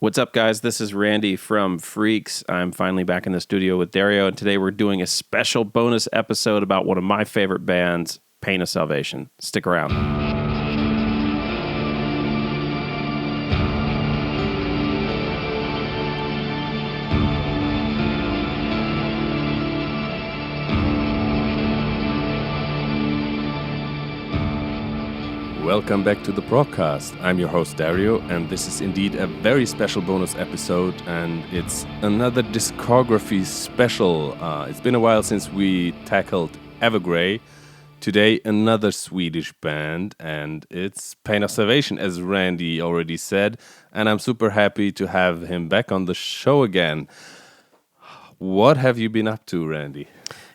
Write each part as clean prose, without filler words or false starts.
What's up, guys? This is Randy from Freaks. I'm finally back in the studio with Dario, and today we're doing a special bonus episode about one of my favorite bands, Pain of Salvation. Stick around. Welcome back to the Progcast. I'm your host Dario, and this is indeed a very special bonus episode, and it's another Discography special. It's been a while since we tackled Evergrey. Today, another Swedish band, and it's Pain of Salvation, as Randy already said, and I'm super happy to have him back on the show again. What have you been up to, Randy?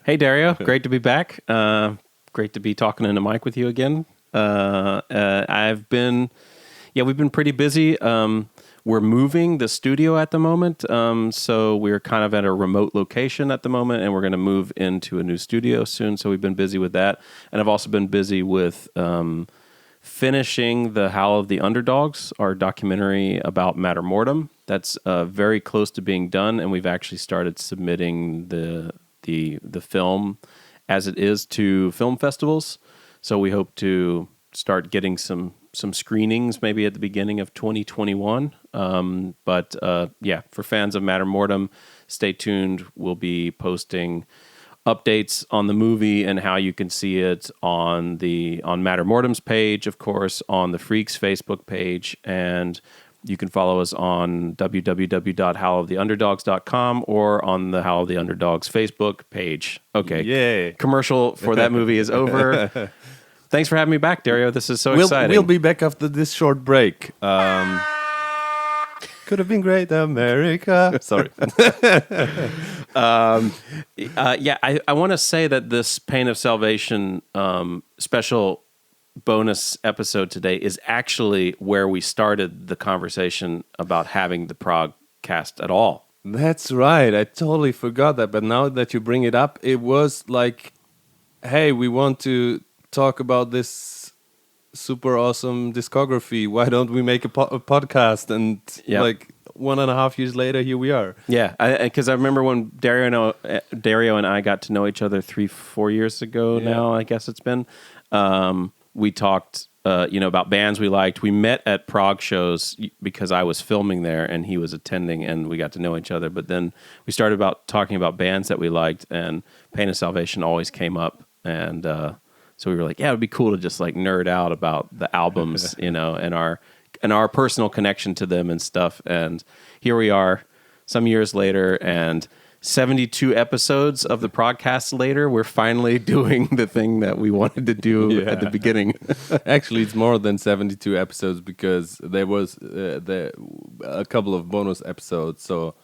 Hey, Dario. Great to be back. Great to be talking in the mic with you again. We've been pretty busy. We're moving the studio at the moment. So we're kind of at a remote location at the moment, and we're going to move into a new studio soon. So we've been busy with that. And I've also been busy with, finishing the Howl of the Underdogs, our documentary about Matter Mortem. That's, very close to being done. And we've actually started submitting the film as it is to film festivals. So we hope to start getting some screenings maybe at the beginning of 2021. For fans of Matter Mortem, stay tuned. We'll be posting updates on the movie and how you can see it on Matter Mortem's page, of course, on the Freaks Facebook page, and you can follow us on www.howloftheunderdogs.com or on the Howl of the Underdogs Facebook page. Okay. Yay. Commercial for that movie is over. Thanks for having me back, Dario. This is so exciting. We'll be back after this short break. Could have been great, America. Sorry. I want to say that this Pain of Salvation special bonus episode today is actually where we started the conversation about having the Progcast at all. That's right. I totally forgot that. But now that you bring it up, it was like, hey, we want to talk about this super awesome discography. Why don't we make a podcast? And like 1.5 years later, here we are. Yeah, because I remember when Dario and I got to know each other 3-4 years ago. Yeah. Now I guess it's been. We talked, about bands we liked. We met at prog shows because I was filming there and he was attending, and we got to know each other. But then we started talking about bands that we liked, and Pain of Salvation always came up, and so we were like, yeah, it'd be cool to just like nerd out about the albums, and our personal connection to them and stuff. And here we are some years later, and 72 episodes of the Progcast later, we're finally doing the thing that we wanted to do at the beginning. Actually, it's more than 72 episodes because there was a couple of bonus episodes. So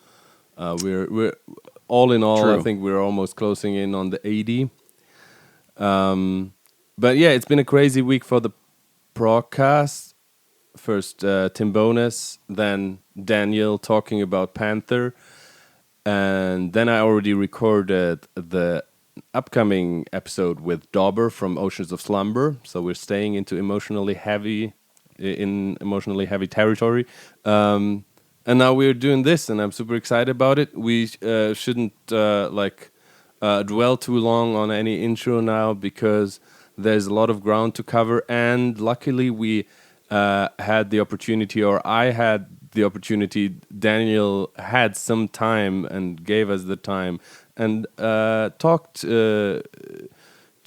we're all in all, True. I think we're almost closing in on the 80. But yeah, it's been a crazy week for the Progcast. First Tim Bonas, then Daniel talking about Panther, and then I already recorded the upcoming episode with Dauber from Oceans of Slumber. So we're staying into emotionally heavy territory. And now we're doing this, and I'm super excited about it. We shouldn't dwell too long on any intro now because there's a lot of ground to cover, and luckily we had the opportunity, or I had the opportunity, Daniel had some time and gave us the time and talked to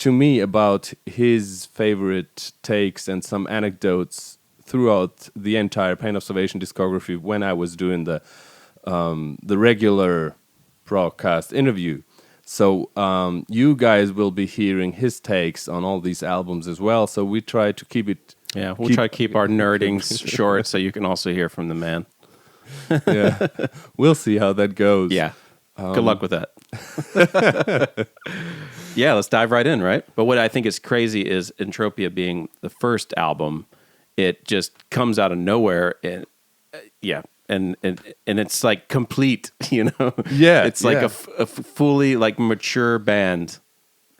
me about his favorite takes and some anecdotes throughout the entire Pain of Salvation discography when I was doing the regular Progcast interview. So you guys will be hearing his takes on all these albums as well. So we try to keep it. Yeah, we'll try to keep our nerding short so you can also hear from the man. Yeah, we'll see how that goes. Yeah, good luck with that. Yeah, let's dive right in, right? But what I think is crazy is Entropia being the first album. It just comes out of nowhere, and and it's like complete, Yeah, it's like a fully like mature band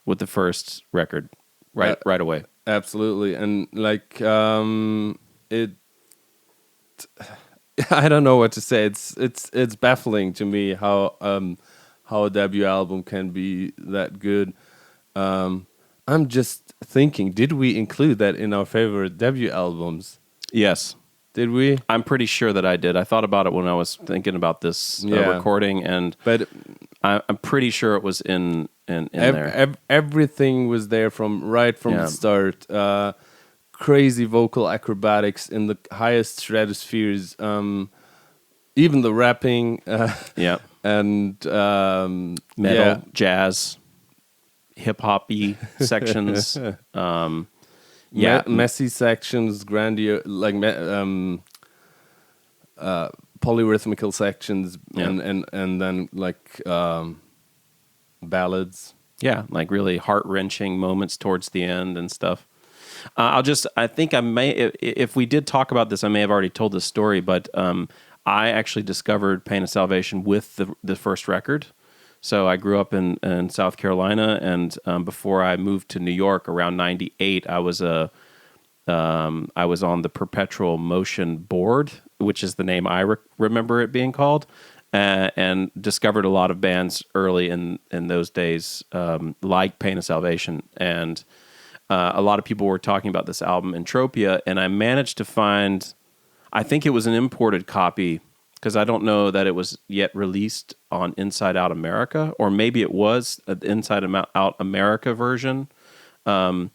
with the first record, right away. Absolutely, and like I don't know what to say. It's baffling to me how a debut album can be that good. I'm just thinking, did we include that in our favorite debut albums? Yes. Did we? I'm pretty sure that I did. I thought about it when I was thinking about this recording, and but I'm pretty sure it was in there. Everything was there from the start. Crazy vocal acrobatics in the highest stratospheres. Even the rapping. And metal, jazz, hip hoppy sections. Messy sections, polyrhythmical sections, and then like ballads. Yeah, like really heart wrenching moments towards the end and stuff. I think I may, if we did talk about this, I may have already told this story, but I actually discovered Pain of Salvation with the first record. So I grew up in South Carolina, and before I moved to New York around '98, I was on the Perpetual Motion board, which is the name I remember it being called, and discovered a lot of bands early in those days, like Pain of Salvation, and a lot of people were talking about this album Entropia, and I managed to find, I think it was an imported copy, because I don't know that it was yet released on Inside Out America, or maybe it was an Inside Out America version. But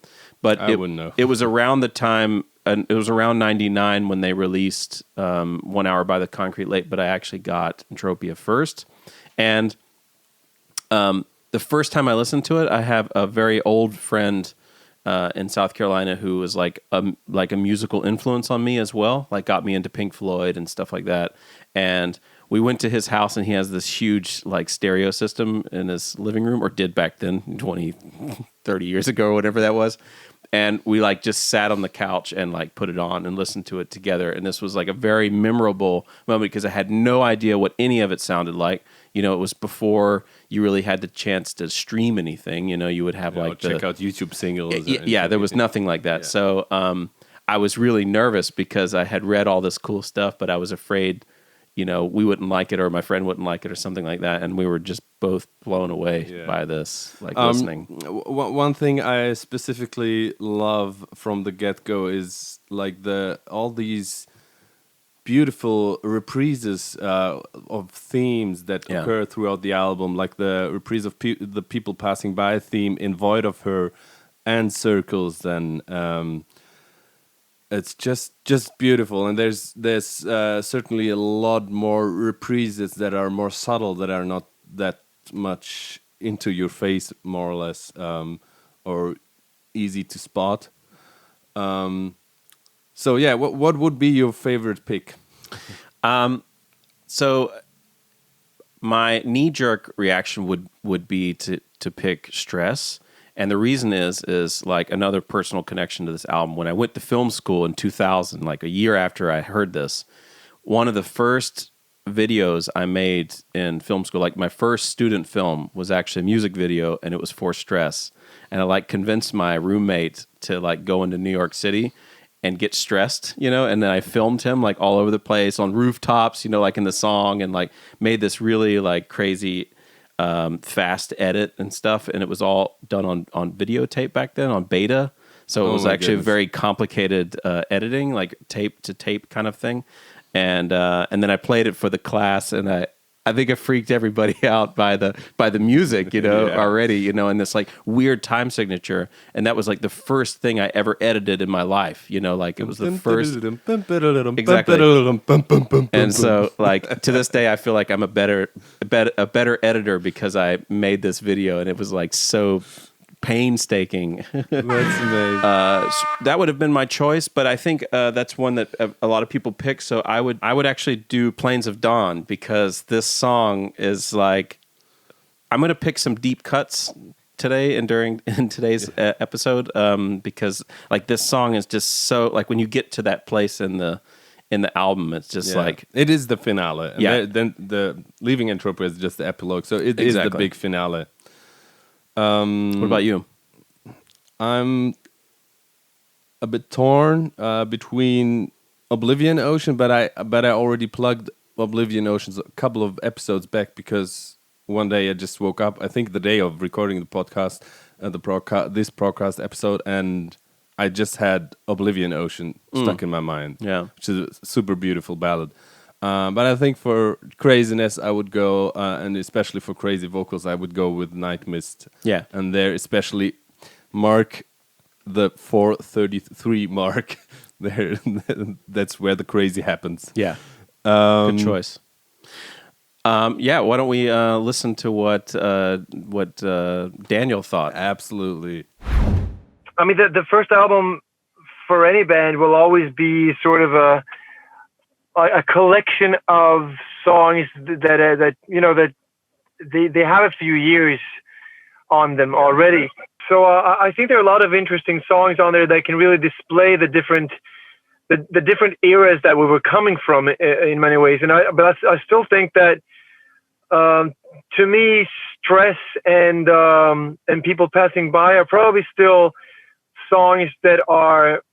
I wouldn't know. It was around the time, it was around '99 when they released 1 Hour by the Concrete Lake, but I actually got Entropia first. And the first time I listened to it, I have a very old friend in South Carolina who was like a musical influence on me as well, like got me into Pink Floyd and stuff like that. And we went to his house, and he has this huge like stereo system in his living room, or did back then, 20, 30 years ago or whatever that was. And we like just sat on the couch and like put it on and listened to it together. And this was like a very memorable moment because I had no idea what any of it sounded like. You know, it was before you really had the chance to stream anything. You know, you would have check out YouTube singles. There was nothing like that. Yeah. So I was really nervous because I had read all this cool stuff, but I was afraid, you know, we wouldn't like it or my friend wouldn't like it or something like that. And we were just both blown away by this, like listening. One thing I specifically love from the get-go is like all these beautiful reprises of themes that occur throughout the album, like the reprise of the people passing by theme in Void of Her and Circles. Then it's just beautiful, and there's certainly a lot more reprises that are more subtle, that are not that much into your face, more or less, or easy to spot. So yeah, what would be your favorite pick? So my knee-jerk reaction would be to pick Stress, and the reason is like another personal connection to this album. When I went to film school in 2000, like a year after I heard this, one of the first videos I made in film school, like my first student film, was actually a music video, and it was for Stress. And I like convinced my roommate to like go into New York City and get stressed, you know, and then I filmed him like all over the place on rooftops, you know, like in the song, and like made this really like crazy fast edit and stuff, and it was all done on videotape back then, on beta. So it was actually a very complicated editing, like tape to tape kind of thing. And then I played it for the class, and I think it freaked everybody out by the music, you know, already, you know, and this like weird time signature. And that was like the first thing I ever edited in my life, you know, like it was the first. Exactly. And so like to this day, I feel like I'm a better editor because I made this video, and it was like so painstaking. That's amazing. That would have been my choice, but I think that's one that a lot of people pick. So I would actually do Plains of Dawn, because this song is like, I'm going to pick some deep cuts today and in today's episode, because like this song is just so like when you get to that place in the album, it's just like it is the finale. And then the Leaving Entropia is just the epilogue. So it is the big finale. What about you? I'm a bit torn between Oblivion Ocean, but I already plugged Oblivion Oceans a couple of episodes back because one day I just woke up, I think the day of recording the podcast, this Progcast episode, and I just had Oblivion Ocean stuck in my mind. Yeah. Which is a super beautiful ballad. But I think for craziness, I would go, and especially for crazy vocals, I would go with Night Mist. Yeah. And there, especially mark the 4:33 mark. There, that's where the crazy happens. Yeah. Good choice. Yeah, why don't we listen to what Daniel thought? Absolutely. I mean, the first album for any band will always be sort of a collection of songs that they have a few years on them already. So I think there are a lot of interesting songs on there that can really display the different eras that we were coming from in many ways. But I still think that to me, Stress and People Passing By are probably still songs that are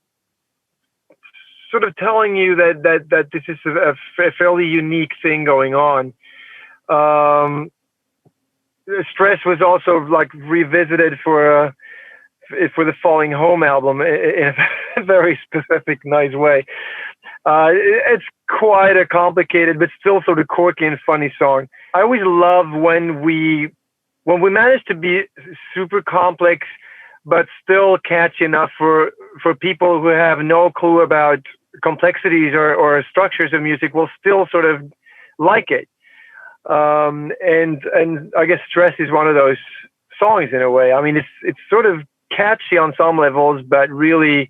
sort of telling you that this is a fairly unique thing going on. Stress was also like revisited for the Falling Home album in a very specific, nice way. It's quite a complicated, but still sort of quirky and funny song. I always love when we manage to be super complex, but still catchy enough for people who have no clue about complexities or structures of music will still sort of like it. And I guess Stress is one of those songs in a way. I mean, it's sort of catchy on some levels, but really,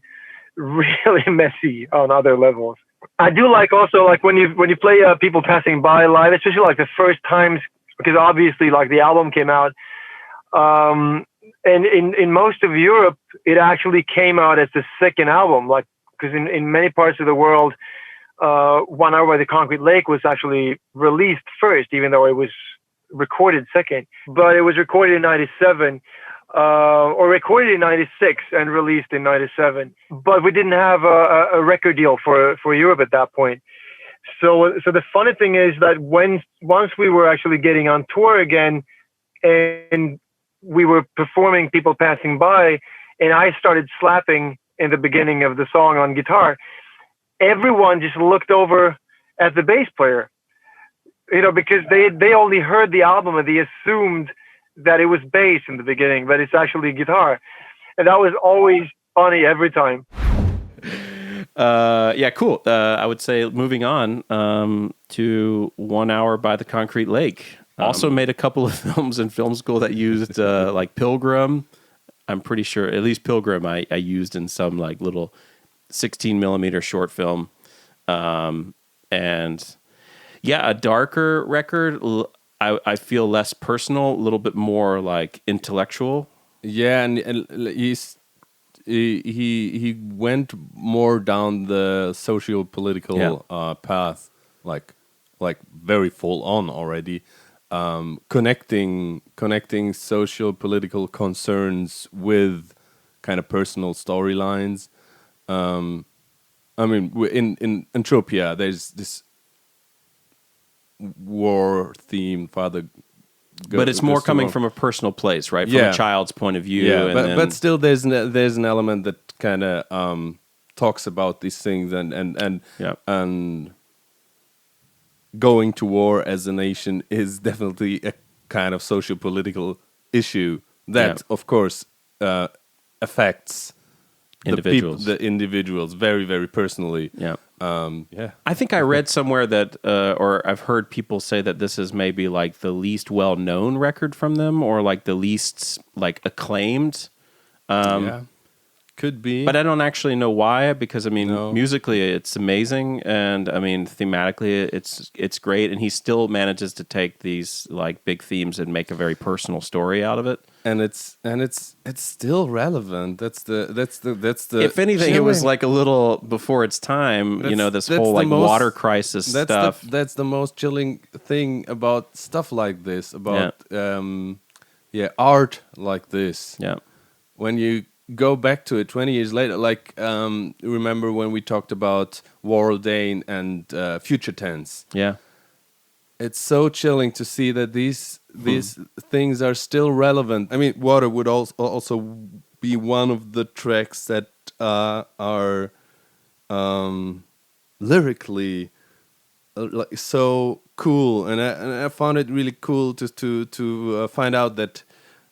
really messy on other levels. I do like also like when you play People Passing By live, especially like the first times, because obviously like the album came out, and in most of Europe it actually came out as the second album, like because in many parts of the world, 1 Hour by the Concrete Lake was actually released first, even though it was recorded second. But it was recorded in '97. Or recorded in '96 and released in '97, but we didn't have a record deal for Europe at that point. So the funny thing is that once we were actually getting on tour again, and we were performing People Passing By, and I started slapping in the beginning of the song on guitar, everyone just looked over at the bass player, because they only heard the album and they assumed that it was bass in the beginning, but it's actually guitar. And that was always funny every time. Yeah, cool. I would say moving on to 1 Hour by the Concrete Lake. Also made a couple of films in film school that used like Pilgrim. I'm pretty sure, at least Pilgrim I used in some like little 16 millimeter short film. And yeah, a darker record. I feel less personal, a little bit more like intellectual. Yeah, and he went more down the socio-political path, like very full on already, connecting socio-political concerns with kind of personal storylines. I mean, in Entropia, there's this war theme, but it's more coming from a personal place, right? From a child's point of view. Yeah, but still, there's an element that kind of talks about these things and going to war as a nation is definitely a kind of socio-political issue that, of course, affects the individuals very, very personally. Yeah. I think I read somewhere that, or I've heard people say that this is maybe like the least well-known record from them, or like the least like acclaimed. Could be, but I don't actually know why. Because I mean, musically it's amazing, and I mean thematically it's great, and he still manages to take these like big themes and make a very personal story out of it. And it's still relevant. That's the. If anything, it was like a little before its time. This whole like water crisis stuff. That's the most chilling thing about stuff like this. About art like this. Yeah. When you go back to it 20 years later, like remember when we talked about Waraldane and Future Tense? Yeah. It's so chilling to see that these things are still relevant. I mean, Water would also be one of the tracks that are lyrically like so cool, and I found it really cool to find out that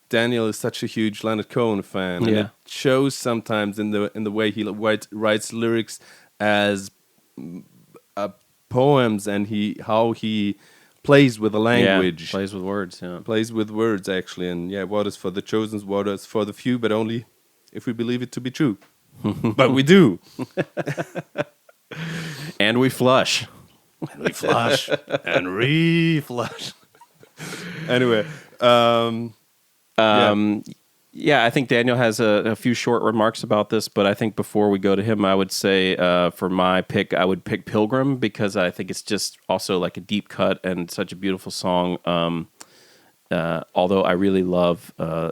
Daniel is such a huge Leonard Cohen fan, and it shows sometimes in the way he writes lyrics as poems, and how he plays with the language, plays with words, plays with words actually, and what is for the chosen, what is for the few, but only if we believe it to be true. But we do, and we flush. And we flush and re-flush. Anyway, I think Daniel has a few short remarks about this, but I think before we go to him, I would say for my pick, I would pick Pilgrim, because I think it's just also like a deep cut and such a beautiful song. Although I really love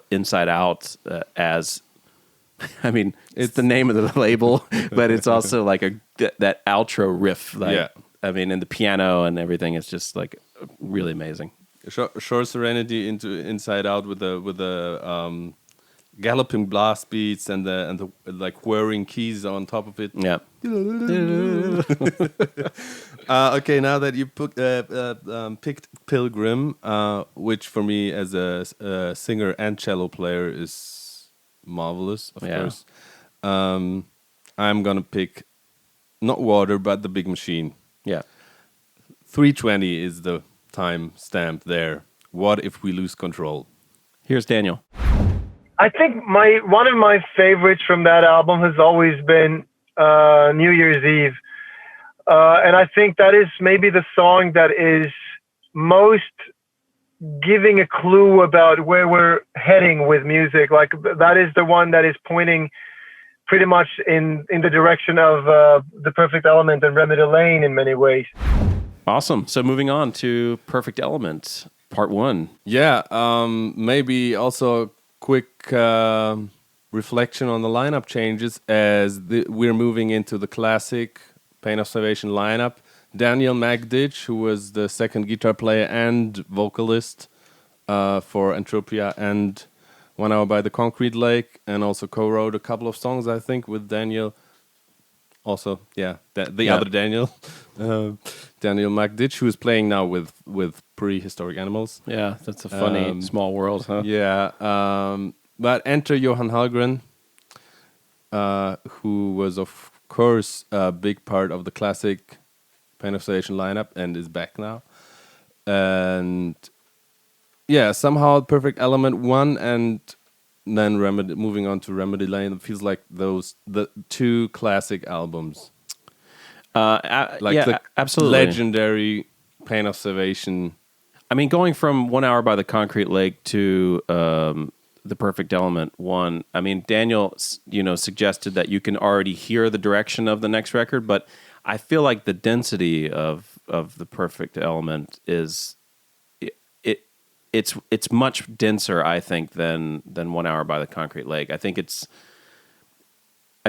Inside Out as... I mean, it's the name of the label, but it's also like that outro riff. I mean, and the piano and everything is just like really amazing. Shore Serenity into Inside Out with the galloping blast beats and the like whirring keys on top of it. Yeah. Okay, now that you picked Pilgrim, which for me as a singer and cello player is marvelous, of course. I'm gonna pick not Water, but The Big Machine. Yeah. 3:20 is the time stamp there. What if we lose control? Here's Daniel. I think one of my favorites from that album has always been New Year's Eve. And I think that is maybe the song that is most giving a clue about where we're heading with music. Like, that is the one that is pointing pretty much in the direction of The Perfect Element and Remedy Lane in many ways. Awesome. So moving on to Perfect Element, Part 1. Yeah, maybe also a quick reflection on the lineup changes as we're moving into the classic Pain of Salvation lineup. Daniel Magditch, who was the second guitar player and vocalist for Entropia and 1 Hour by the Concrete Lake, and also co-wrote a couple of songs, I think, with Daniel. Also, the other Daniel, Daniel Magditch, who is playing now with Prehistoric Animals. Yeah, that's a funny small world, huh? Yeah, but enter Johan Hallgren, who was, of course, a big part of the classic Pain of Salvation lineup and is back now. And somehow Perfect Element won, and then moving on to Remedy Lane, it feels like the two classic albums. Absolutely. Legendary Pain of Salvation. I mean, going from 1 Hour by the Concrete Lake to The Perfect Element 1, I mean, Daniel, suggested that you can already hear the direction of the next record, but I feel like the density of The Perfect Element is... It's much denser, I think, than 1 Hour by the Concrete Lake. I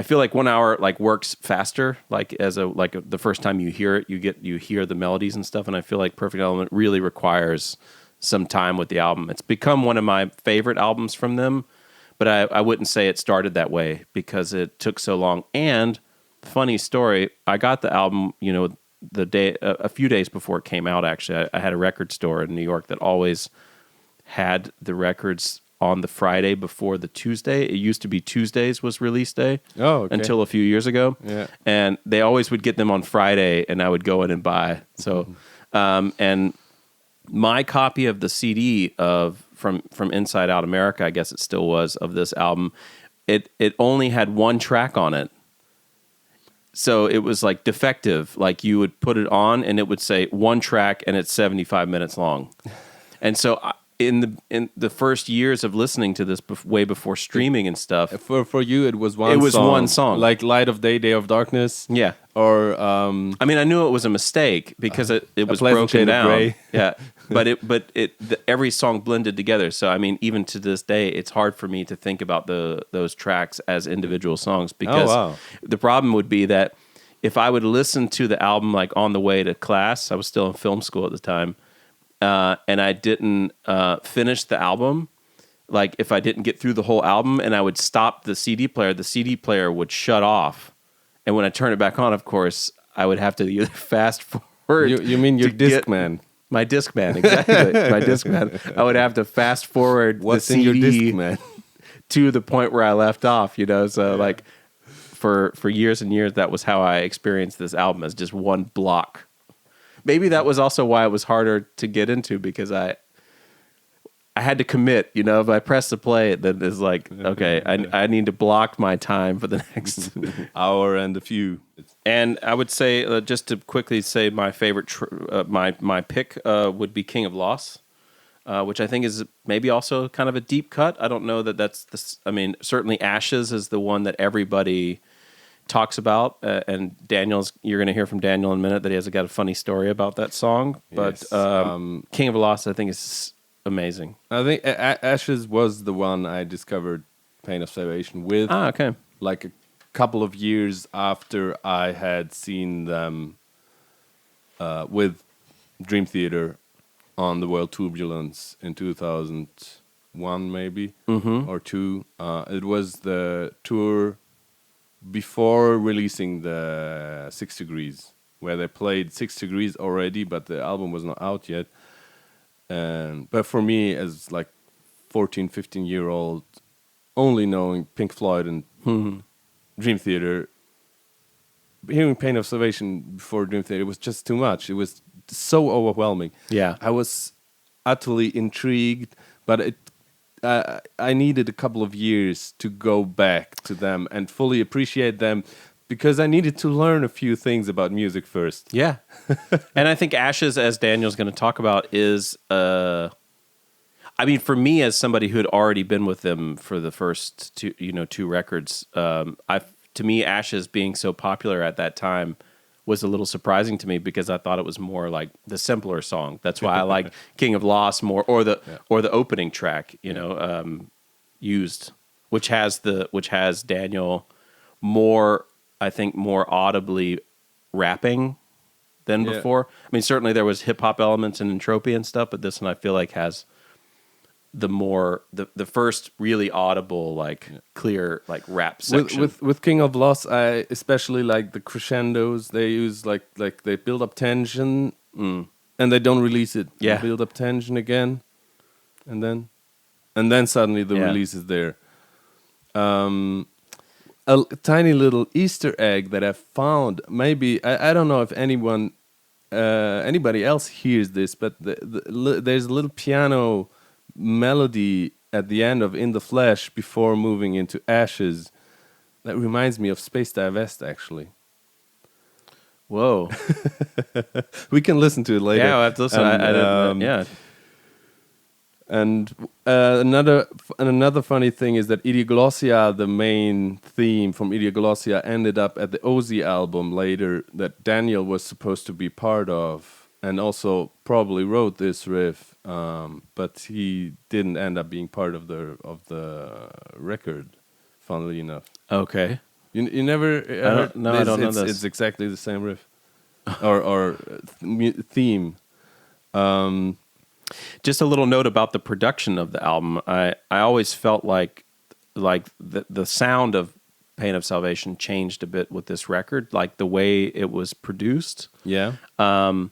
feel like 1 Hour works faster, the first time you hear it, you hear the melodies and stuff, and I feel like Perfect Element really requires some time with the album. It's become one of my favorite albums from them, but I wouldn't say it started that way because it took so long. And funny story, I got the album, the day a few days before it came out. Actually, I had a record store in New York that always had the records on the Friday before the Tuesday. It used to be Tuesdays was release day until a few years ago. Yeah. And they always would get them on Friday, and I would go in and buy. So, and my copy of the CD from Inside Out America, I guess it still was, of this album, it only had one track on it. So it was like defective. Like you would put it on and it would say one track and it's 75 minutes long. And so in the first years of listening to this way before streaming and stuff. For you, it was one. It was one song, like Light of Day, Day of Darkness. Yeah. Or I mean, I knew it was a mistake because it was broken down. Gray. Yeah, every song blended together. So I mean, even to this day, it's hard for me to think about those tracks as individual songs because the problem would be that if I would listen to the album like on the way to class, I was still in film school at the time, and I didn't finish the album. Like if I didn't get through the whole album and I would stop the CD player would shut off. And when I turn it back on, of course, I would have to either fast forward. You mean your Discman? My Discman, exactly. My Discman. I would have to fast forward What's the in CD your Discman? to the point where I left off, So like for years and years, that was how I experienced this album as just one block. Maybe that was also why it was harder to get into because I had to commit, If I press the play, then it's like, okay, I need to block my time for the next hour and a few. And I would say, just to quickly say, my favorite, my pick would be King of Loss, which I think is maybe also kind of a deep cut. I don't know that that's this. I mean, certainly Ashes is the one that everybody talks about, and you're going to hear from Daniel in a minute that he has got a funny story about that song. But yes. King of Loss, I think, is amazing. I think Ashes was the one I discovered Pain of Salvation with. Okay. Like a couple of years after I had seen them with Dream Theater on the World Turbulence in 2001, maybe, or two. It was the tour before releasing the 6 Degrees, where they played 6 Degrees already, but the album was not out yet. But for me, as like 14, 15-year-old, only knowing Pink Floyd and Dream Theater, hearing Pain of Salvation before Dream Theater was just too much. It was so overwhelming. Yeah, I was utterly intrigued, but I needed a couple of years to go back to them and fully appreciate them. Because I needed to learn a few things about music first. Yeah. And I think Ashes, as Daniel's going to talk about, is, I mean, for me, as somebody who had already been with them for the first two records, to me, Ashes being so popular at that time was a little surprising to me because I thought it was more like the simpler song. That's why I like King of Loss more, or the opening track, used, which has Daniel more, I think, more audibly rapping than before. I mean, certainly there was hip hop elements in Entropia and stuff, but this one I feel like has the first really audible, like clear, like rap section. With King of Loss, I especially like the crescendos. They use like they build up tension and they don't release it. Yeah, they build up tension again, and then suddenly the release is there. A tiny little Easter egg that I found. Maybe I don't know if anybody else hears this, but there's a little piano melody at the end of In the Flesh before moving into Ashes that reminds me of Space Divest, actually. Whoa. We can listen to it later. Yeah, I'll have to listen. Yeah. And another funny thing is that Idioglossia, the main theme from Idioglossia, ended up at the Ozzy album later that Daniel was supposed to be part of, and also probably wrote this riff, but he didn't end up being part of the record. Funnily enough. Okay. You never heard? No, I don't know this. It's exactly the same riff or theme. Just a little note about the production of the album. I always felt like the sound of Pain of Salvation changed a bit with this record, like the way it was produced. Yeah. And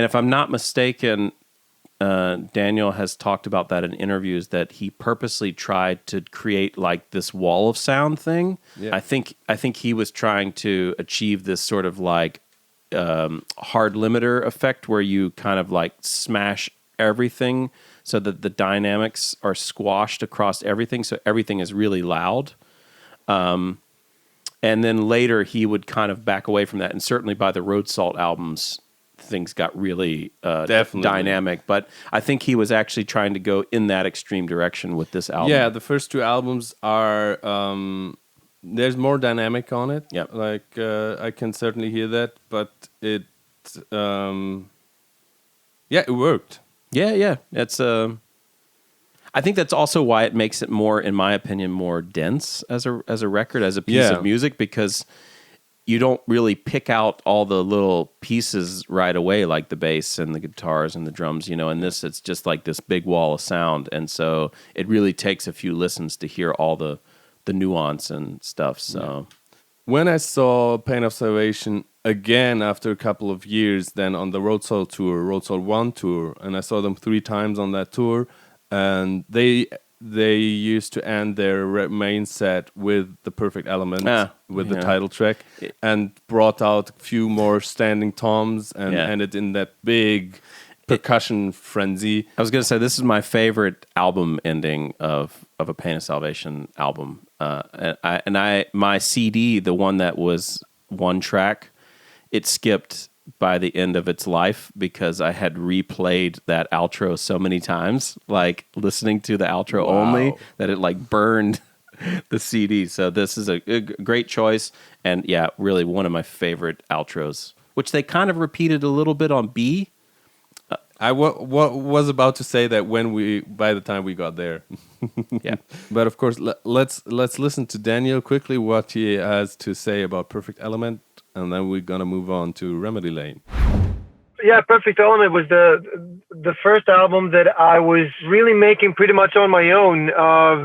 if I'm not mistaken, Daniel has talked about that in interviews, that he purposely tried to create like this wall of sound thing. Yeah. I think he was trying to achieve this sort of like hard limiter effect where you kind of like smash everything so that the dynamics are squashed across everything, so everything is really loud. And then later he would kind of back away from that, and certainly by the Road Salt albums, things got really Definitely dynamic. But I think he was actually trying to go in that extreme direction with this album. Yeah, the first two albums are there's more dynamic on it. Yep. Like I can certainly hear that, but it it worked. Yeah. It's I think that's also why it makes it more, in my opinion, more dense as a record, as a piece of music, because you don't really pick out all the little pieces right away, like the bass and the guitars and the drums, you know. And this, it's just like this big wall of sound, and so it really takes a few listens to hear all the nuance and stuff. So when I saw Pain of Salvation again after a couple of years, then on the Road Soul tour, Road Soul 1 tour, and I saw them 3 times on that tour, and they used to end their main set with the Perfect Element, with the title track, and brought out a few more standing toms and ended in that big percussion frenzy. I was going to say, this is my favorite album ending of a Pain of Salvation album. My CD, the one that was one track, it skipped by the end of its life because I had replayed that outro so many times, like listening to the outro only, that it like burned the CD. So this is a great choice, and yeah, really one of my favorite outros, which they kind of repeated a little bit on B. I was about to say that by the time we got there. Yeah. But of course, let's listen to Daniel quickly, what he has to say about Perfect Element, and then we're gonna move on to Remedy Lane. Yeah, Perfect Element was the first album that I was really making pretty much on my own,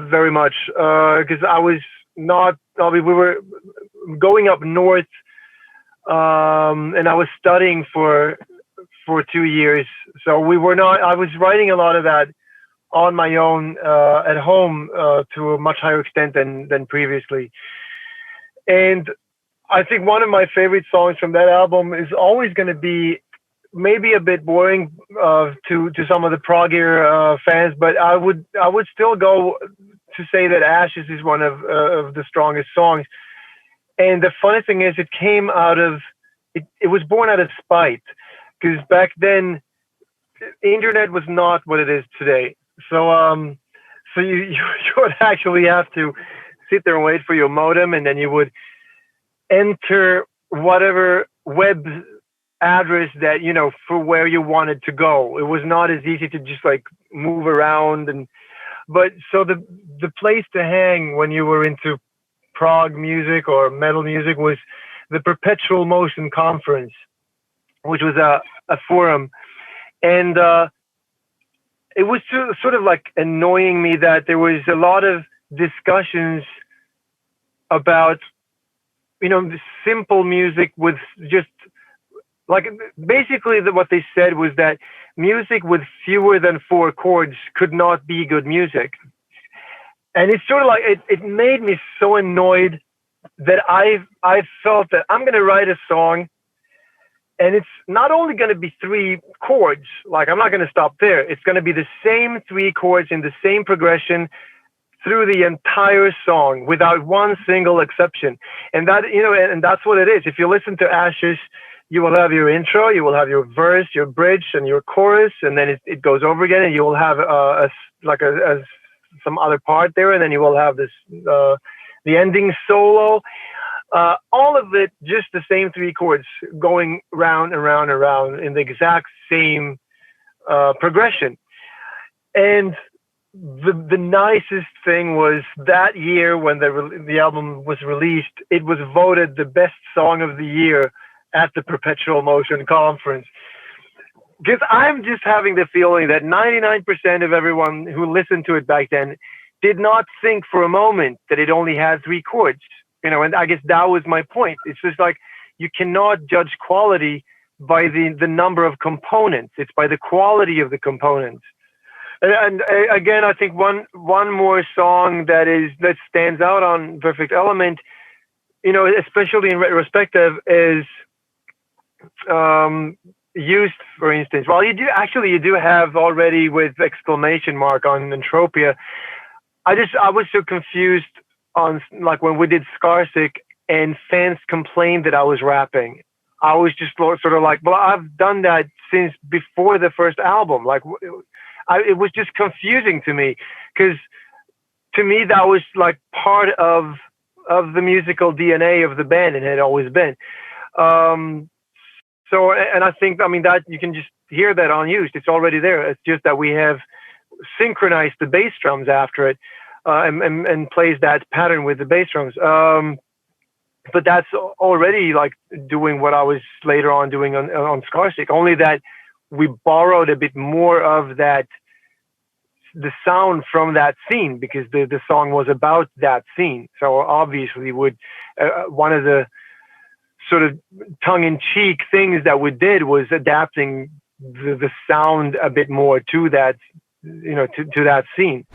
very much, because I was not. We were going up north, and I was studying for 2 years, so we were not. I was writing a lot of that on my own at home to a much higher extent than previously, and I think one of my favorite songs from that album is always going to be maybe a bit boring to some of the proggier fans, but I would still go to say that Ashes is one of the strongest songs. And the funny thing is, it came out of it was born out of spite, because back then internet was not what it is today. So you would actually have to sit there and wait for your modem, and then you would enter whatever web address that, you know, for where you wanted to go. It was not as easy to just like move around, but so the place to hang when you were into prog music or metal music was the Perpetual Motion Conference, which was a forum, and it was sort of like annoying me that there was a lot of discussions about, you know, simple music with just like, basically what they said was that music with fewer than 4 chords could not be good music. And it's sort of like, it made me so annoyed that I felt that I'm going to write a song, and it's not only going to be 3 chords, like I'm not going to stop there. It's going to be the same 3 chords in the same progression through the entire song without one single exception. And that, you know, and that's what it is. If you listen to Ashes, you will have your intro, you will have your verse, your bridge, and your chorus, and then it goes over again, and you will have some other part there, and then you will have this the ending solo. All of it just the same 3 chords going round and round and round in the exact same progression. And the nicest thing was that year when the album was released, it was voted the best song of the year at the Perpetual Motion Conference. Because I'm just having the feeling that 99% of everyone who listened to it back then did not think for a moment that it only had 3 chords. You know, and I guess that was my point. It's just like, you cannot judge quality by the number of components. It's by the quality of the components. And again, I think one more song that stands out on Perfect Element, you know, especially in retrospective, is Used, for instance. Well, you do have already with exclamation mark on Entropia. I was so confused on, like, when we did Scarsick and fans complained that I was rapping. I was just sort of like, well, I've done that since before the first album. Like, it was just confusing to me, because to me that was like part of the musical DNA of the band, and had always been. So, and I think, I mean, that you can just hear that unused. It's already there. It's just that we have synchronized the bass drums after it, and plays that pattern with the bass drums. But that's already like doing what I was later on doing on Scarsick, only that we borrowed a bit more of that, the sound from that scene, because the song was about that scene. So obviously one of the sort of tongue-in-cheek things that we did was adapting the sound a bit more to that, to that scene.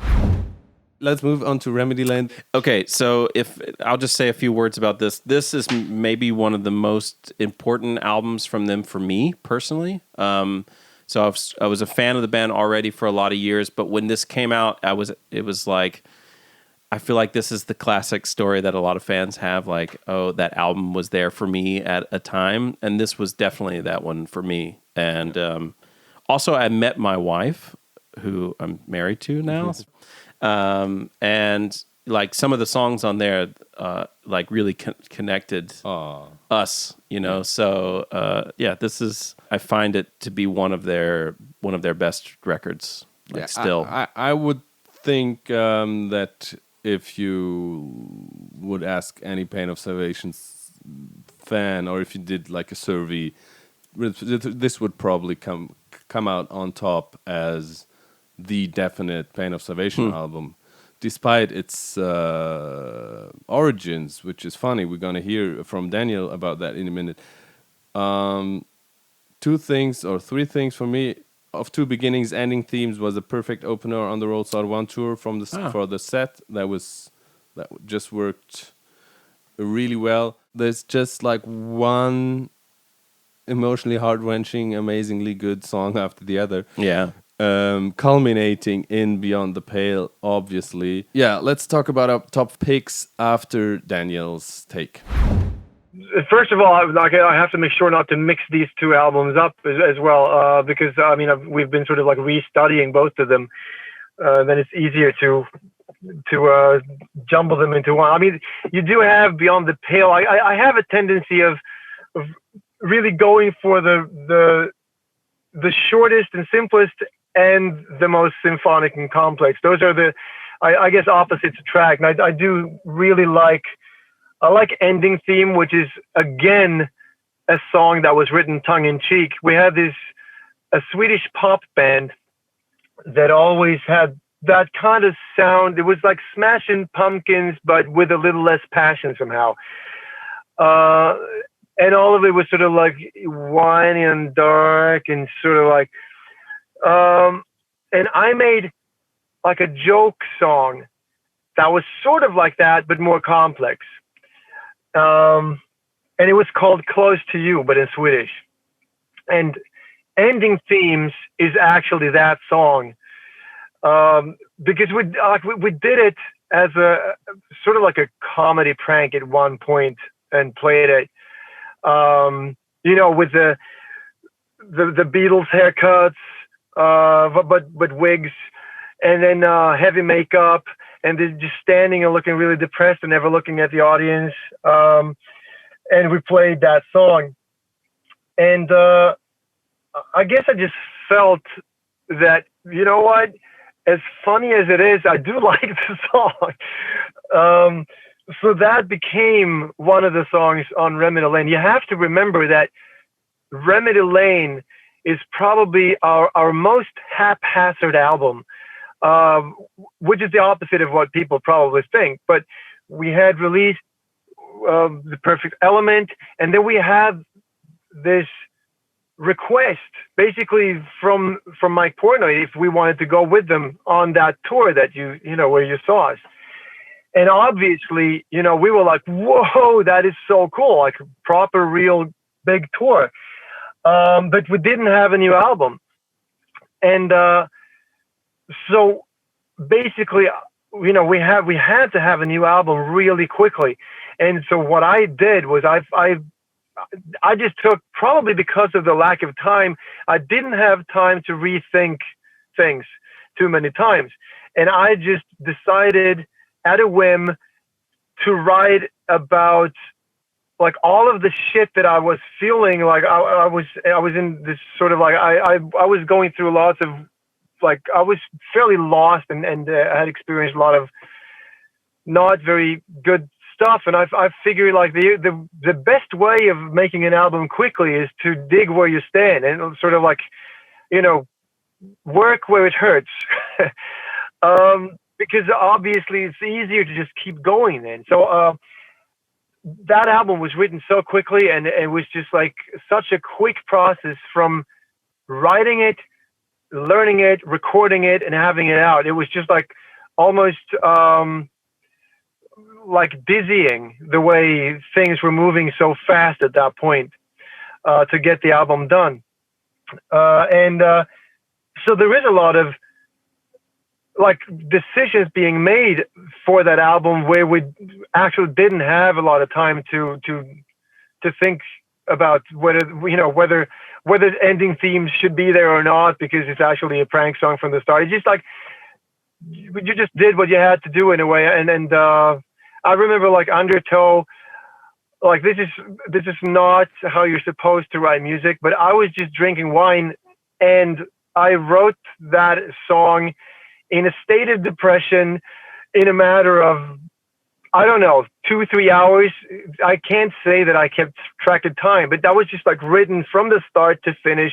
Let's move on to Remedy Lane. Okay, so if I'll just say a few words about this. This is maybe one of the most important albums from them for me personally. So I was a fan of the band already for a lot of years, but when this came out, it was like, I feel like this is the classic story that a lot of fans have, like, oh, that album was there for me at a time, and this was definitely that one for me. And also, I met my wife, who I'm married to now. And like some of the songs on there, like really connected us, So I find it to be one of their best records. Like, still, I would think that if you would ask any Pain of Salvation's fan, or if you did like a survey, this would probably come out on top as the definite Pain of Salvation album, despite its origins, which is funny. We're going to hear from Daniel about that in a minute. 2 things or 3 things for me. Of 2 beginnings, ending themes was a perfect opener on the Road Side 1 tour for the set. That just worked really well. There's just like one emotionally heart-wrenching, amazingly good song after the other. Yeah. Culminating in Beyond the Pale, obviously. Yeah, let's talk about our top picks after Daniel's take. First of all, I have to make sure not to mix these 2 albums up as well, because I mean we've been sort of like restudying both of them. Then it's easier to jumble them into one. I mean, you do have Beyond the Pale. I have a tendency of really going for the shortest and simplest and the most symphonic and complex. Those are the, I guess, opposites attract. And I do really like Ending Theme, which is again a song that was written tongue-in-cheek. We had a Swedish pop band that always had that kind of sound. It was like Smashing Pumpkins, but with a little less passion somehow. And all of it was sort of like whiny and dark and sort of like, and I made like a joke song that was sort of like that, but more complex. And it was called Close to You, but in Swedish. And Ending Themes is actually that song. Because we did it as a sort of like a comedy prank at one point and played it, with the Beatles haircuts, but wigs, and then heavy makeup, and then just standing and looking really depressed and never looking at the audience. And we played that song. And I guess I just felt that, you know what? As funny as it is, I do like the song. So that became one of the songs on Remedy Lane. You have to remember that Remedy Lane is probably our most haphazard album, which is the opposite of what people probably think. But we had released The Perfect Element, and then we had this request basically from Mike Portnoy if we wanted to go with them on that tour that where you saw us. And obviously, we were like, whoa, that is so cool, like a proper, real big tour. But we didn't have a new album. And so basically, we had to have a new album really quickly. And so what I did was I I just took, probably because of the lack of time, I didn't have time to rethink things too many times. And I just decided at a whim to write about like all of the shit that I was feeling. Like I was in this sort of like, I was going through lots of, like, I was fairly lost and I had experienced a lot of not very good stuff. And I figured like the best way of making an album quickly is to dig where you stand and sort of like, you know, work where it hurts. Because obviously it's easier to just keep going then. So that album was written so quickly, and it was just like such a quick process from writing it, learning it, recording it, and having it out. It was just like almost like dizzying the way things were moving so fast at that point to get the album done. So there is a lot of like decisions being made for that album where we actually didn't have a lot of time to think about whether, you know, whether ending themes should be there or not, because it's actually a prank song from the start. It's just like you just did what you had to do in a way. And I remember like Undertow, like this is not how you're supposed to write music, but I was just drinking wine and I wrote that song in a state of depression in a matter of, I don't know, 2-3 hours. I can't say that I kept track of time, but that was just like written from the start to finish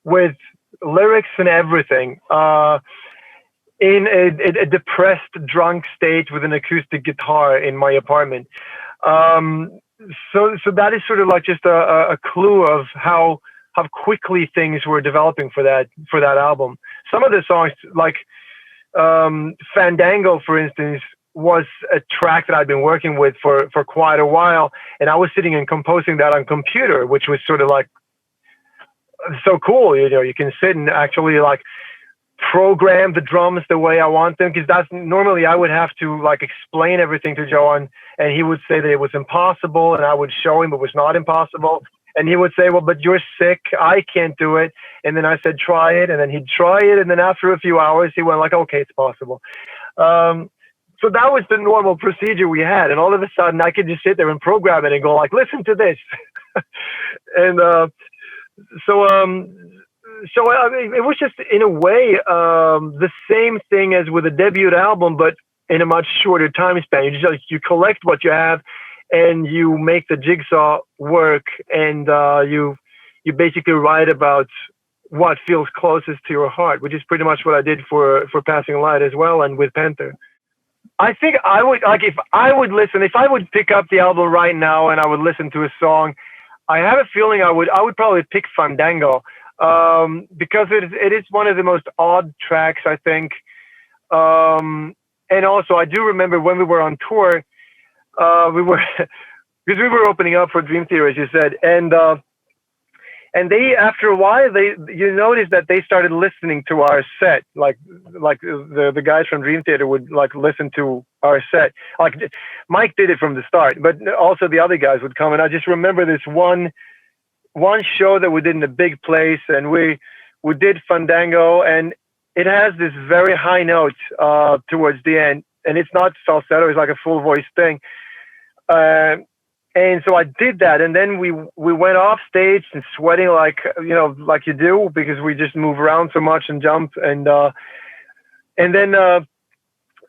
with lyrics and everything, in a depressed, drunk state with an acoustic guitar in my apartment. So that is sort of like just a clue of how quickly things were developing for that album. Some of the songs, like Fandango, for instance, was a track that I'd been working with for quite a while, and I was sitting and composing that on computer, which was sort of like so cool. You know, you can sit and actually like program the drums the way I want them, because that's normally I would have to like explain everything to Johan, and he would say that it was impossible, and I would show him it was not impossible. And he would say, well, but you're sick, I can't do it. And then I said, try it. And then he'd try it. And then after a few hours, he went like, okay, it's possible. So that was the normal procedure we had. And all of a sudden I could just sit there and program it and go like, listen to this. And so I mean, it was just in a way the same thing as with a debut album, but in a much shorter time span. You just like, you collect what you have, and you make the jigsaw work, and you basically write about what feels closest to your heart, which is pretty much what I did for Passing Light as well, and with Panther. I think I would, like, if I would pick up the album right now and I would listen to a song, I have a feeling I would probably pick Fandango, because it is one of the most odd tracks, I think. And also I do remember when we were on tour, because we were opening up for Dream Theater, as you said, and they, after a while, you notice that they started listening to our set, like the guys from Dream Theater would like listen to our set. Like Mike did it from the start, but also the other guys would come. And I just remember this one show that we did in a big place, and we did Fandango, and it has this very high note towards the end, and it's not falsetto; it's like a full voice thing. And so I did that, and then we went off stage and sweating like you do, because we just move around so much and jump, and then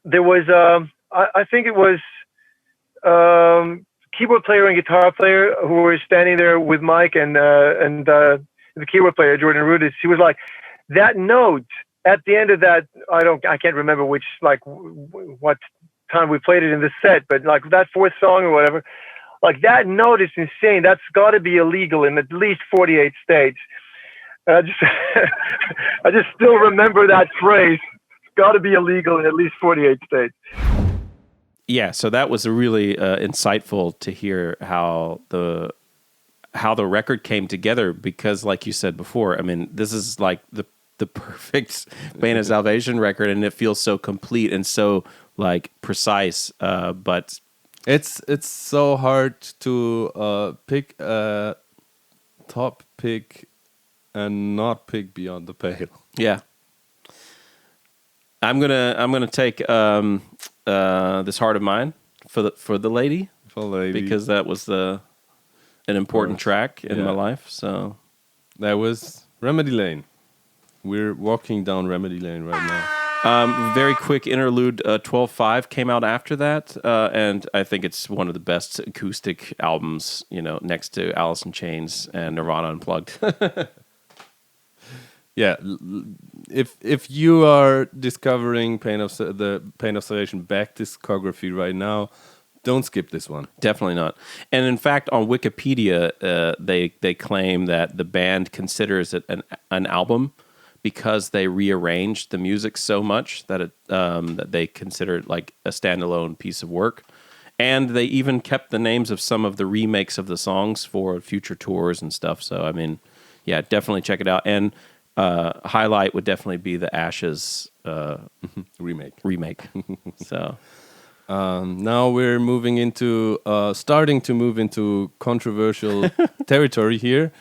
there was I think it was keyboard player and guitar player who were standing there with Mike, and the keyboard player Jordan Rudis. He was like, that note at the end of that, I can't remember which, like what time we played it in the set, but like that fourth song or whatever, like that note is insane. That's got to be illegal in at least 48 states. I just still remember that phrase. It's got to be illegal in at least 48 states. Yeah, so that was really insightful to hear how the record came together, because like you said before, I mean, this is like the perfect Bane of Salvation record, and it feels so complete and so like precise, but It's so hard to pick a top pick and not pick Beyond the Pale. Yeah. I'm gonna take This Heart of Mine for the lady, because that was an important track in my life. So that was Remedy Lane. We're walking down Remedy Lane right now. Very quick interlude. 12.5 came out after that, and I think it's one of the best acoustic albums. Next to Alice in Chains and Nirvana Unplugged. Yeah, if you are discovering the Pain of Salvation back discography right now, don't skip this one. Definitely not. And in fact, on Wikipedia, they claim that the band considers it an album because they rearranged the music so much that that they consider it like a standalone piece of work. And they even kept the names of some of the remakes of the songs for future tours and stuff. So I mean, yeah, definitely check it out. And highlight would definitely be the Ashes remake. So now we're starting to move into controversial territory here.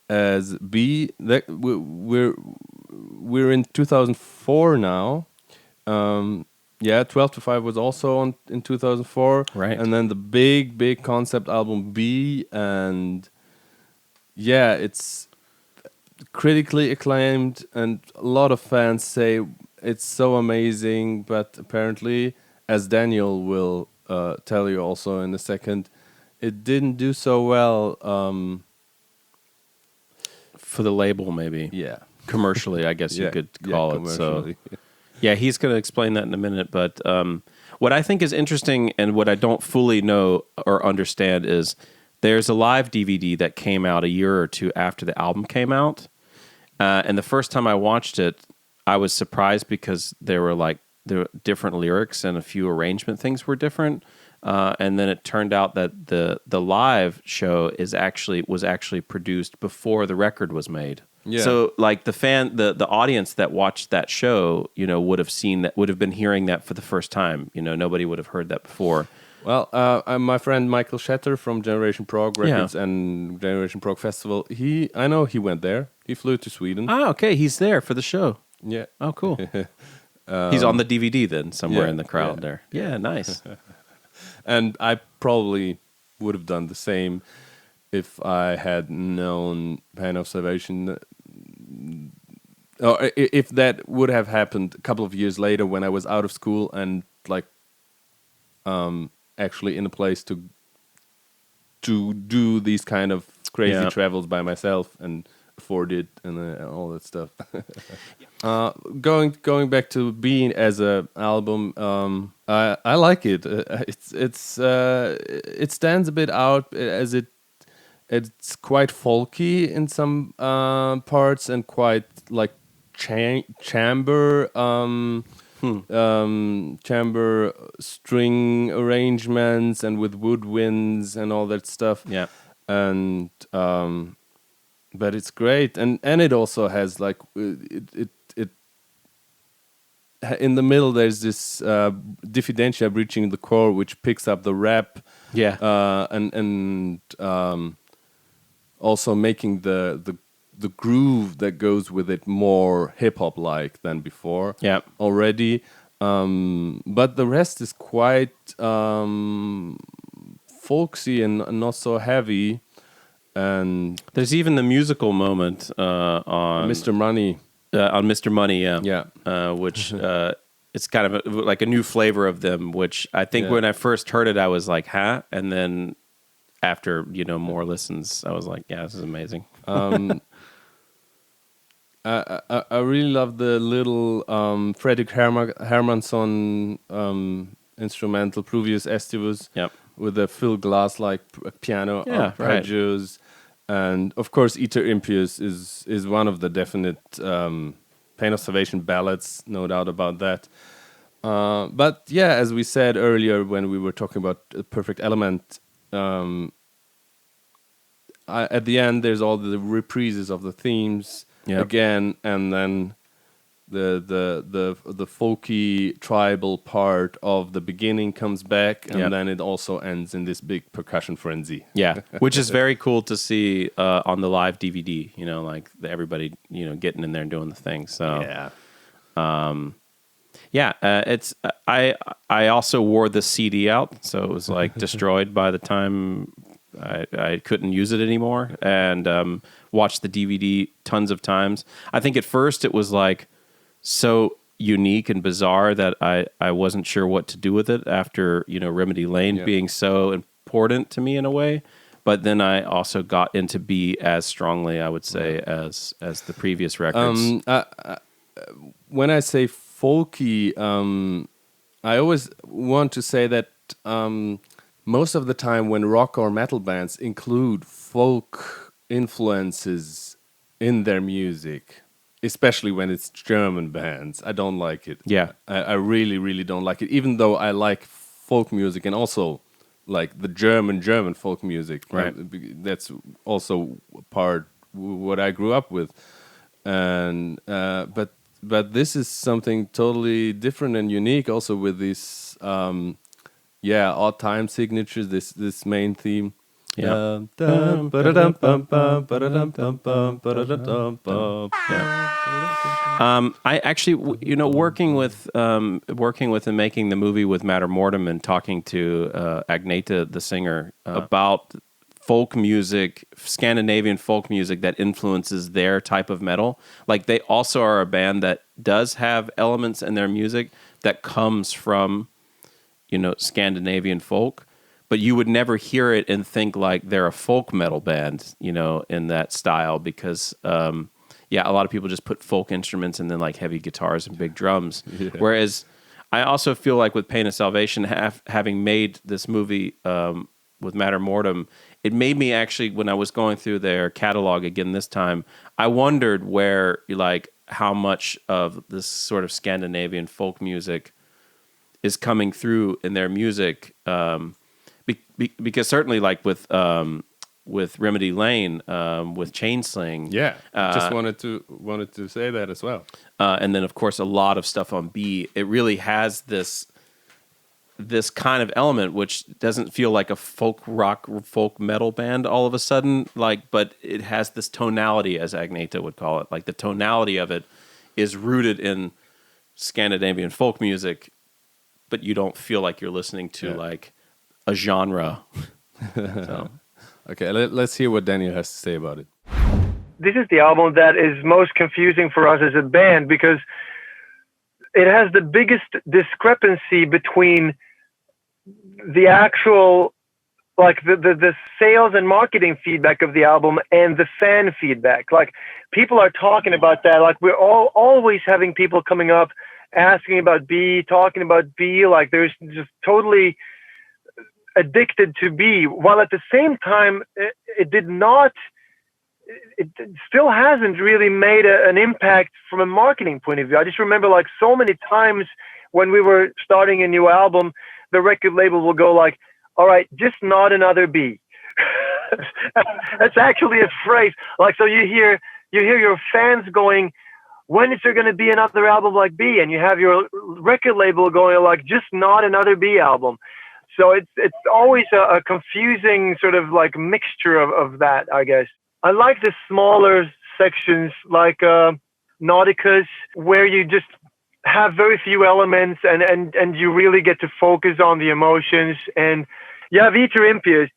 As B, we're in 2004 now. 12 to 5 was also in 2004, right? And then the big concept album B, and yeah, it's critically acclaimed, and a lot of fans say it's so amazing, but apparently, as Daniel will tell you also in a second, it didn't do so well. For the label, maybe. Yeah. Commercially, I guess you could call it. So, yeah, he's going to explain that in a minute. But what I think is interesting and what I don't fully know or understand is there's a live DVD that came out a year or two after the album came out. And the first time I watched it, I was surprised because there were different lyrics and a few arrangement things were different. And then it turned out that the live show was actually produced before the record was made. Yeah. So like the audience that watched that show, would have been hearing that for the first time. Nobody would have heard that before. Well, my friend Michael Shatter from Generation Prog Records and Generation Prog Festival, I know he went there. He flew to Sweden. Ah, okay, he's there for the show. Yeah. Oh, cool. He's on the DVD then, somewhere in the crowd there. Yeah, nice. And I probably would have done the same if I had known Pain of Salvation. Or if that would have happened a couple of years later when I was out of school and actually in a place to do these kind of crazy travels by myself and afford it and all that stuff. Going back to being as a album, I like it. It stands a bit out as it's quite folky in some parts and quite like chamber chamber string arrangements and with woodwinds and all that stuff. Yeah, and but it's great, and it also has like it in the middle. There's this diffidentia breaching the core, which picks up the rap. Yeah, and also making the groove that goes with it more hip hop like than before. Yeah, already. But the rest is quite folksy and not so heavy. And there's even the musical moment on Mr. Money. On Mr. Money, yeah, which it's kind of like a new flavor of them. Which I think when I first heard it, I was like, "Huh," and then after more listens, I was like, "Yeah, this is amazing." I really love the little Fredrik Hermansson instrumental, Pluvius Estivus, with the Phil Glass like piano arpeggios. And of course, Iter Impius is one of the definite Pain of Salvation ballads, no doubt about that. But yeah, as we said earlier when we were talking about Perfect Element, at the end there's all the reprises of the themes again, and then the folky tribal part of the beginning comes back, and then it also ends in this big percussion frenzy. Yeah, which is very cool to see on the live DVD. You know, like everybody, you know, getting in there and doing the thing. So it's I also wore the CD out, so it was like destroyed by the time I couldn't use it anymore, and watched the DVD tons of times. I think at first it was like so unique and bizarre that I wasn't sure what to do with it after, you know, Remedy Lane being so important to me in a way. But then I also got into B as strongly, I would say, as the previous records. When I say folky, I always want to say that most of the time when rock or metal bands include folk influences in their music, especially when it's German bands, I don't like it. Yeah. I really, really don't like it, even though I like folk music and also like the German folk music. Right. That's also part what I grew up with. And but this is something totally different and unique also with these odd time signatures, this main theme. Yeah. I actually, you know, working with and making the movie with Matter Mortem and talking to Agneta, the singer, about folk music, Scandinavian folk music that influences their type of metal. Like they also are a band that does have elements in their music that comes from, you know, Scandinavian folk, but you would never hear it and think like they're a folk metal band, you know, in that style because, a lot of people just put folk instruments and then like heavy guitars and big drums. Yeah. Whereas I also feel like with Pain of Salvation, having made this movie with Matter Mortem, it made me actually, when I was going through their catalog again this time, I wondered where, like, how much of this sort of Scandinavian folk music is coming through in their music. Because certainly, like with Remedy Lane, with Chainsling, just wanted to say that as well. And then, of course, a lot of stuff on B. It really has this kind of element, which doesn't feel like a folk rock, folk metal band all of a sudden, like, but it has this tonality, as Agneta would call it. Like the tonality of it is rooted in Scandinavian folk music, but you don't feel like you're listening to like a genre. So. Okay, let's hear what Daniel has to say about it. This is the album that is most confusing for us as a band because it has the biggest discrepancy between the actual, like the sales and marketing feedback of the album and the fan feedback. Like people are talking about that. Like we're always having people coming up asking about B, talking about B. Like there's just totally addicted to B, while at the same time it still hasn't really made an impact from a marketing point of view. I just remember like so many times when we were starting a new album, the record label will go like, all right, just not another B. That's actually a phrase. Like, so you hear your fans going, when is there going to be another album like B? And you have your record label going like, just not another B album. So it's always a confusing sort of like mixture of that, I guess. I like the smaller sections like Nauticus, where you just have very few elements and you really get to focus on the emotions. And you have Iter Impius,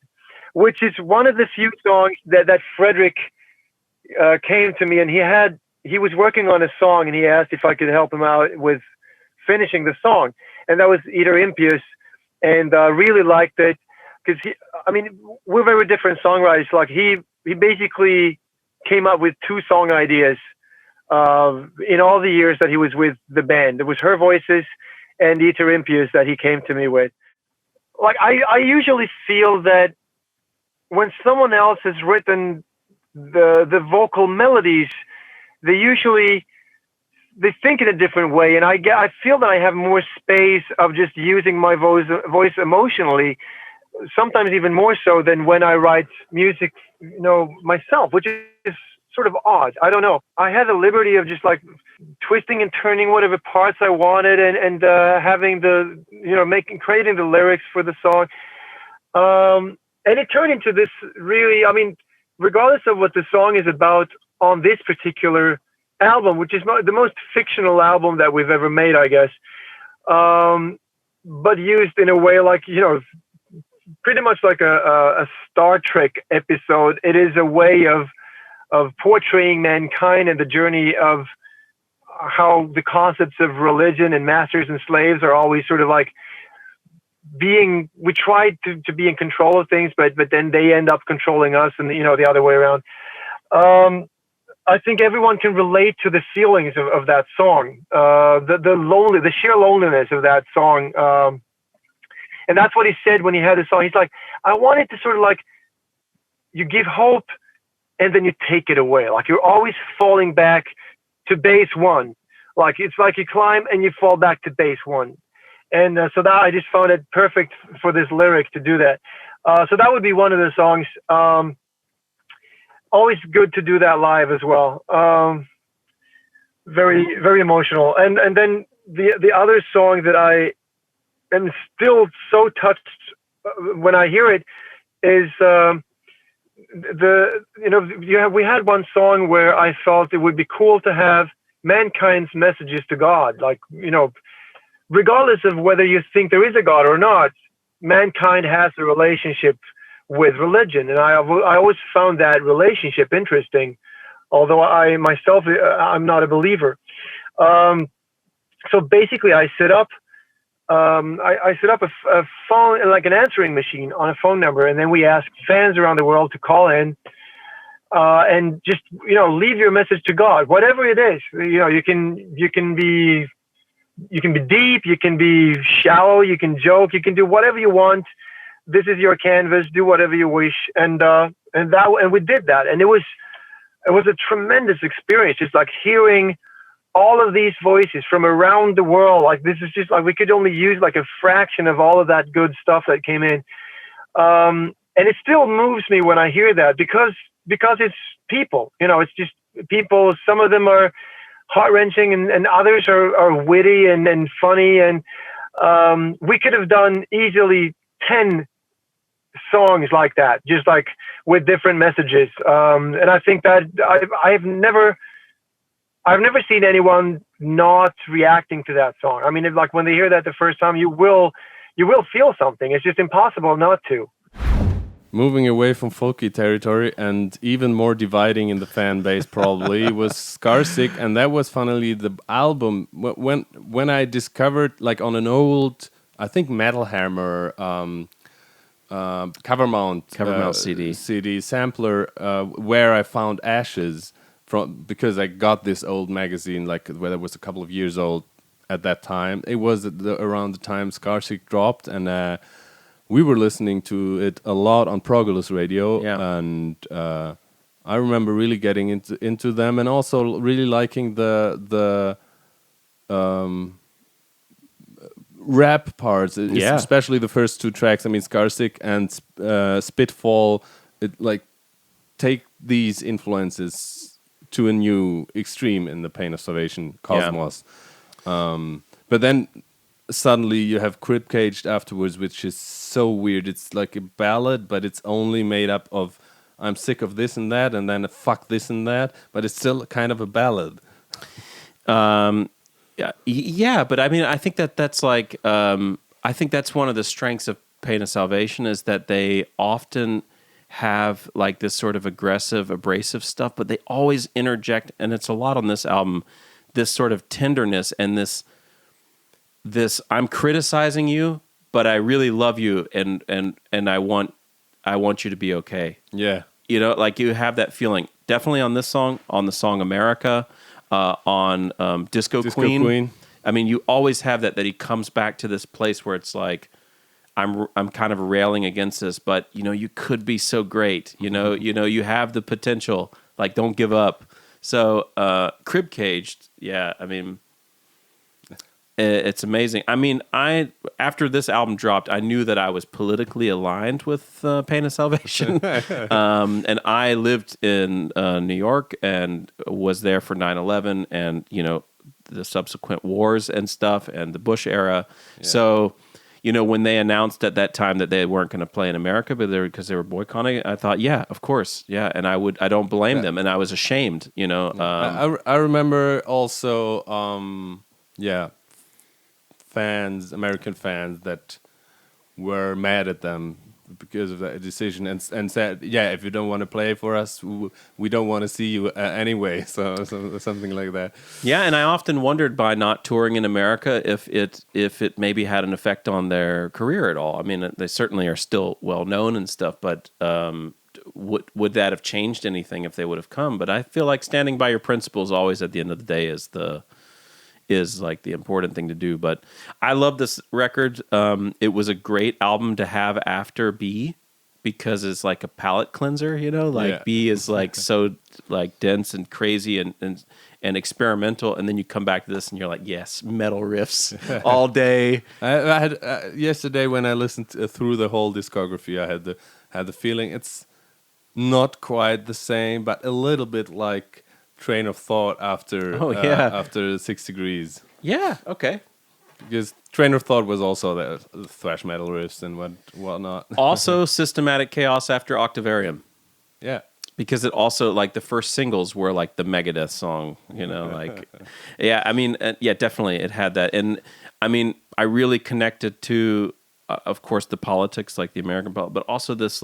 which is one of the few songs that Frederick came to me, and he was working on a song and he asked if I could help him out with finishing the song. And that was Iter Impius. And I really liked it because we're very different songwriters. Like he basically came up with 2 song ideas in all the years that he was with the band. It was Her Voices and Iter Impius that he came to me with. Like I usually feel that when someone else has written the vocal melodies, they think in a different way, and I feel that I have more space of just using my voice emotionally, sometimes even more so than when I write music, myself, which is sort of odd. I don't know. I had the liberty of just like twisting and turning whatever parts I wanted, and having the, creating the lyrics for the song. And it turned into this really, I mean, regardless of what the song is about on this particular album, which is the most fictional album that we've ever made, I guess, but used in a way like, pretty much like a Star Trek episode. It is a way of portraying mankind and the journey of how the concepts of religion and masters and slaves are always sort of like we try to be in control of things, but then they end up controlling us, and the other way around. I think everyone can relate to the feelings of that song, the sheer loneliness of that song. And that's what he said when he had the song. He's like, I wanted to sort of like, you give hope and then you take it away. Like you're always falling back to base one. Like it's like you climb and you fall back to base one. And so that I just found it perfect for this lyric to do that. So that would be one of the songs. Always good to do that live as well. Very, very emotional. And then the other song that I am still so touched when I hear it is we had one song where I felt it would be cool to have mankind's messages to God, like, regardless of whether you think there is a God or not, mankind has a relationship with religion, and I always found that relationship interesting, although I myself I'm not a believer. So basically, I set up I set up a phone, like an answering machine on a phone number, and then we ask fans around the world to call in and just leave your message to God, whatever it is. You can be deep, you can be shallow, you can joke, you can do whatever you want. This is your canvas. Do whatever you wish, and we did that, and it was a tremendous experience, just like hearing all of these voices from around the world. Like this is just like we could only use like a fraction of all of that good stuff that came in, and it still moves me when I hear that because it's people. It's just people. Some of them are heart-wrenching, and others are witty and funny, and we could have done easily 10 songs like that, just like with different messages, and I think that I've never seen anyone not reacting to that song. I mean, like when they hear that the first time, you will feel something. It's just impossible not to. Moving away from folky territory and even more dividing in the fan base probably was Scarsick, and that was finally the album when I discovered, like on an old, I think Metal Hammer cover mount CD sampler, where I found Ashes because I got this old magazine, like where it was a couple of years old at that time. It was around the time Scarsick dropped, and we were listening to it a lot on Progus radio, and I remember really getting into them, and also really liking the rap parts, especially the first two tracks. I mean, Scarsick and Spitfall, it like take these influences to a new extreme in the Pain of Salvation cosmos. But then suddenly you have Crib Caged afterwards, which is so weird. It's like a ballad, but it's only made up of I'm sick of this and that, and then fuck this and that, but it's still kind of a ballad. Yeah, but I mean, I think that's like, I think that's one of the strengths of Pain of Salvation is that they often have like this sort of aggressive, abrasive stuff, but they always interject, and it's a lot on this album, this sort of tenderness and this I'm criticizing you, but I really love you, and I want you to be okay. Yeah. Like you have that feeling. Definitely on this song, on the song America, on Disco Queen. I mean, you always have that he comes back to this place where it's like, I'm kind of railing against this, but you could be so great. You have the potential. Like, don't give up. So, Crib Caged, yeah. I mean, It's amazing. I mean, after this album dropped, I knew that I was politically aligned with Pain of Salvation. And I lived in New York and was there for 9/11 and, the subsequent wars and stuff and the Bush era. Yeah. So, when they announced at that time that they weren't going to play in America, but because they were boycotting it, I thought, yeah, of course. Yeah. And I don't blame them. And I was ashamed, I remember also, American fans that were mad at them because of that decision and said, yeah, if you don't want to play for us, we don't want to see you anyway. So something like that. Yeah, and I often wondered by not touring in America if it maybe had an effect on their career at all. I mean, they certainly are still well known and stuff, but would that have changed anything if they would have come? But I feel like standing by your principles always at the end of the day is like the important thing to do. But I love this record. It was a great album to have after B because it's like a palate cleanser, B is like so like dense and crazy and experimental. And then you come back to this and you're like, yes, metal riffs all day. I had yesterday when I listened through the whole discography, I had the feeling it's not quite the same, but a little bit like Train of Thought after 6 Degrees. Yeah, okay. Because Train of Thought was also the thrash metal riffs and whatnot. Also Systematic Chaos after Octavarium. Yeah. Because it also, like, the first singles were like the Megadeth song, yeah, I mean, definitely it had that. And I mean, I really connected to, of course, the politics, like the American politics, but also this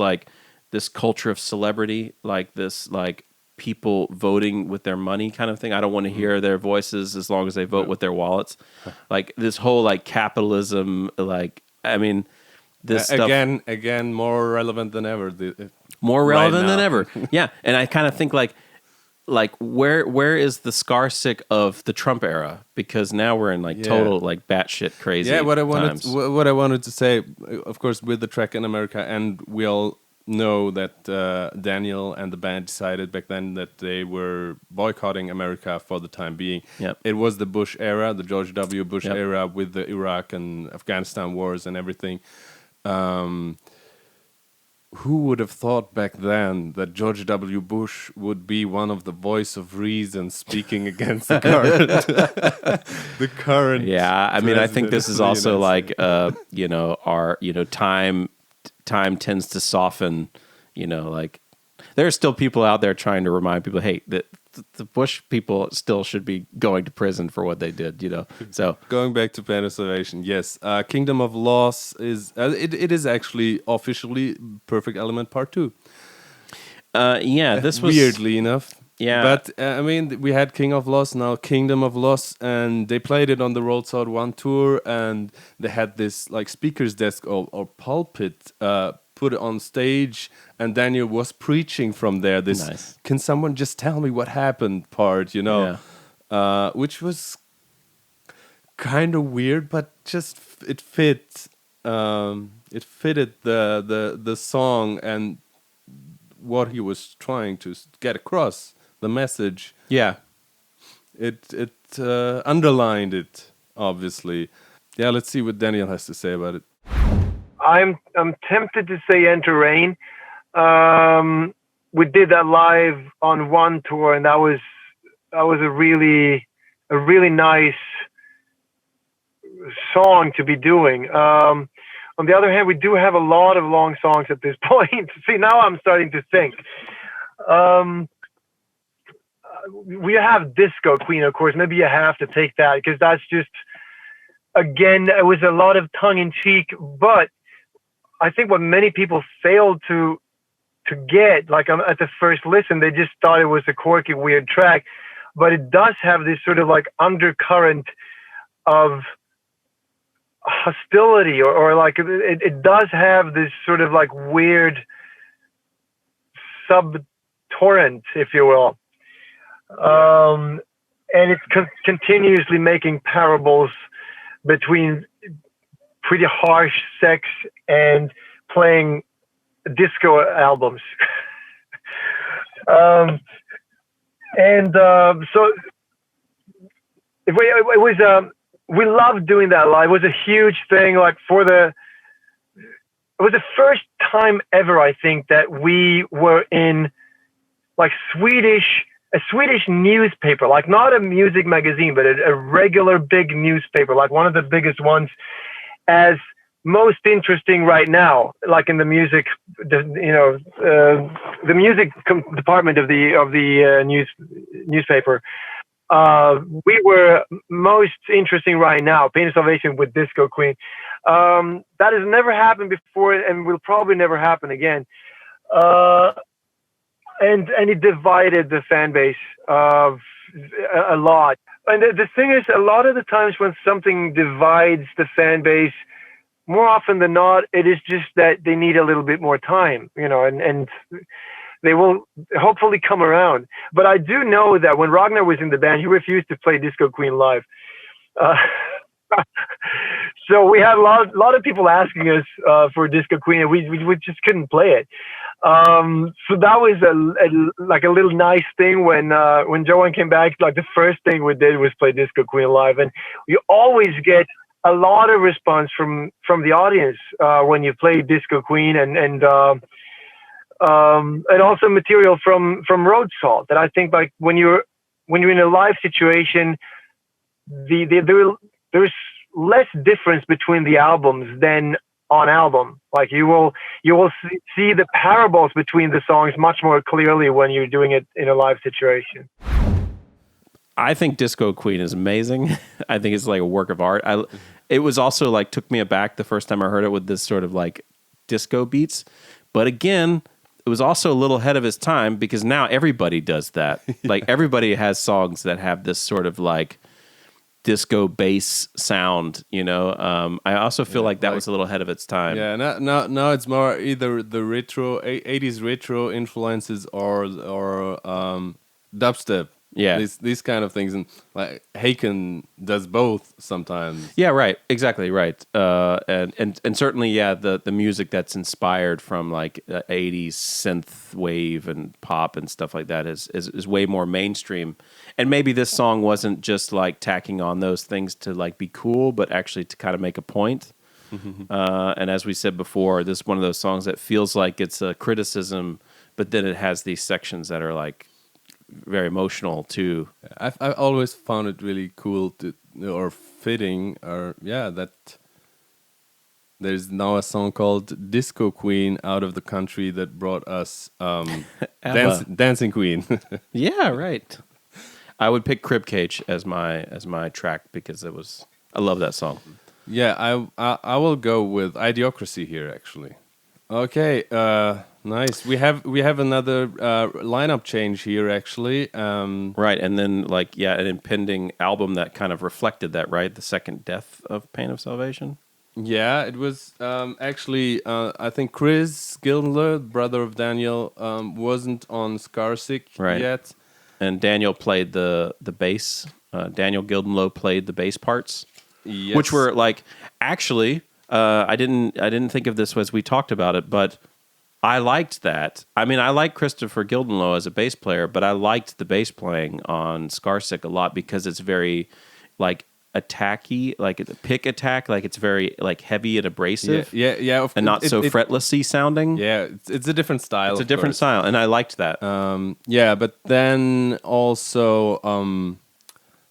culture of celebrity, like this, like, people voting with their money kind of thing. I don't want to hear their voices as long as they vote with their wallets. Like this whole like capitalism, like, I mean, this stuff. Again, more relevant than ever. More relevant than ever. Yeah. And I kind of think like where is the Scarsick of the Trump era? Because now we're in like total like batshit crazy. Yeah. What I times. wanted to say, of course, with the track in America, and we all know that Daniel and the band decided back then that they were boycotting America for the time being. Yep. It was the Bush era, the George W. Bush era with the Iraq and Afghanistan wars and everything. Who would have thought back then that George W. Bush would be one of the voice of reason speaking against the current Yeah, I mean, I think this is also like our time tends to soften, like there are still people out there trying to remind people, hey, that the Bush people still should be going to prison for what they did, So going back to Pain of Salvation, yes, Kingdom of Loss is it is actually officially Perfect Element Part 2. This was weirdly enough. Yeah, but I mean, we had King of Loss, now Kingdom of Loss, and they played it on the Roadside One tour, and they had this like speaker's desk or pulpit put on stage, and Daniel was preaching from there. This nice. Can someone just tell me what happened part, which was kind of weird, but just it fit. It fitted the song and what he was trying to get across. The message, it underlined it, obviously. Yeah, let's see what Daniel has to say about it. I'm tempted to say Enter Rain. We did that live on one tour, and that was a really nice song to be doing. On the other hand, we do have a lot of long songs at this point. See, now I'm starting to think. We have Disco Queen, of course. Maybe you have to take that because that's just, again, it was a lot of tongue in cheek. But I think what many people failed to get, like at the first listen, they just thought it was a quirky, weird track. But it does have this sort of like undercurrent of hostility, or like it does have this sort of like weird sub-torrent, if you will. And it's continuously making parables between pretty harsh sex and playing disco albums. So it was we loved doing that live. It was a huge thing. Like it was the first time ever, I think, that we were in like a Swedish newspaper, like not a music magazine, but a regular big newspaper, like one of the biggest ones, as most interesting right now, like in the music, the music department of the newspaper. We were most interesting right now, Pain of Salvation with Disco Queen. That has never happened before and will probably never happen again. And it divided the fan base a lot. And the thing is, a lot of the times when something divides the fan base, more often than not, it is just that they need a little bit more time, and they will hopefully come around. But I do know that when Ragnar was in the band, he refused to play Disco Queen live. So we had a lot of people asking us for Disco Queen, and we just couldn't play it. So that was a little nice thing when Johan came back. Like the first thing we did was play Disco Queen live, and you always get a lot of response from the audience when you play Disco Queen, and also material from Road Salt. That I think, like when you're in a live situation, there's less difference between the albums than on album. Like you will see the parables between the songs much more clearly when you're doing it in a live situation. I think Disco Queen is amazing. I think it's like a work of art. It was also like took me aback the first time I heard it with this sort of like disco beats. But again, it was also a little ahead of its time because now everybody does that. Like everybody has songs that have this sort of like disco bass sound, I also feel like that was a little ahead of its time. Yeah, now it's more either the retro 80s retro influences or dubstep. Yeah, these kind of things, and like Haken does both sometimes. Yeah, right, exactly right. And certainly, the music that's inspired from like 80s synth wave and pop and stuff like that is way more mainstream. And maybe this song wasn't just like tacking on those things to like be cool, but actually to kind of make a point. And as we said before, this is one of those songs that feels like it's a criticism, but then it has these sections that are like very emotional too. I always found it really cool or fitting, that there's now a song called Disco Queen out of the country that brought us Dancing Queen. Yeah, right. I would pick Crib Cage as my track because I love that song. Yeah, I will go with Idiocracy here actually. Okay, nice. We have another lineup change here actually. Right, and then an impending album that kind of reflected that, right? The second death of Pain of Salvation. Yeah, it was actually I think Chris Gildenlöw, brother of Daniel, wasn't on Scarsick yet. And Daniel played the bass. Daniel Gildenlöw played the bass parts, yes. Which were like actually. I didn't think of this as we talked about it, but I liked that. I mean, I like Christopher Gildenlöw as a bass player, but I liked the bass playing on Scarsick a lot because it's very like attacky, like a pick attack, like it's very like heavy and abrasive, and not so fretlessy sounding. Yeah, it's a different style. It's a different style, and I liked that. But then also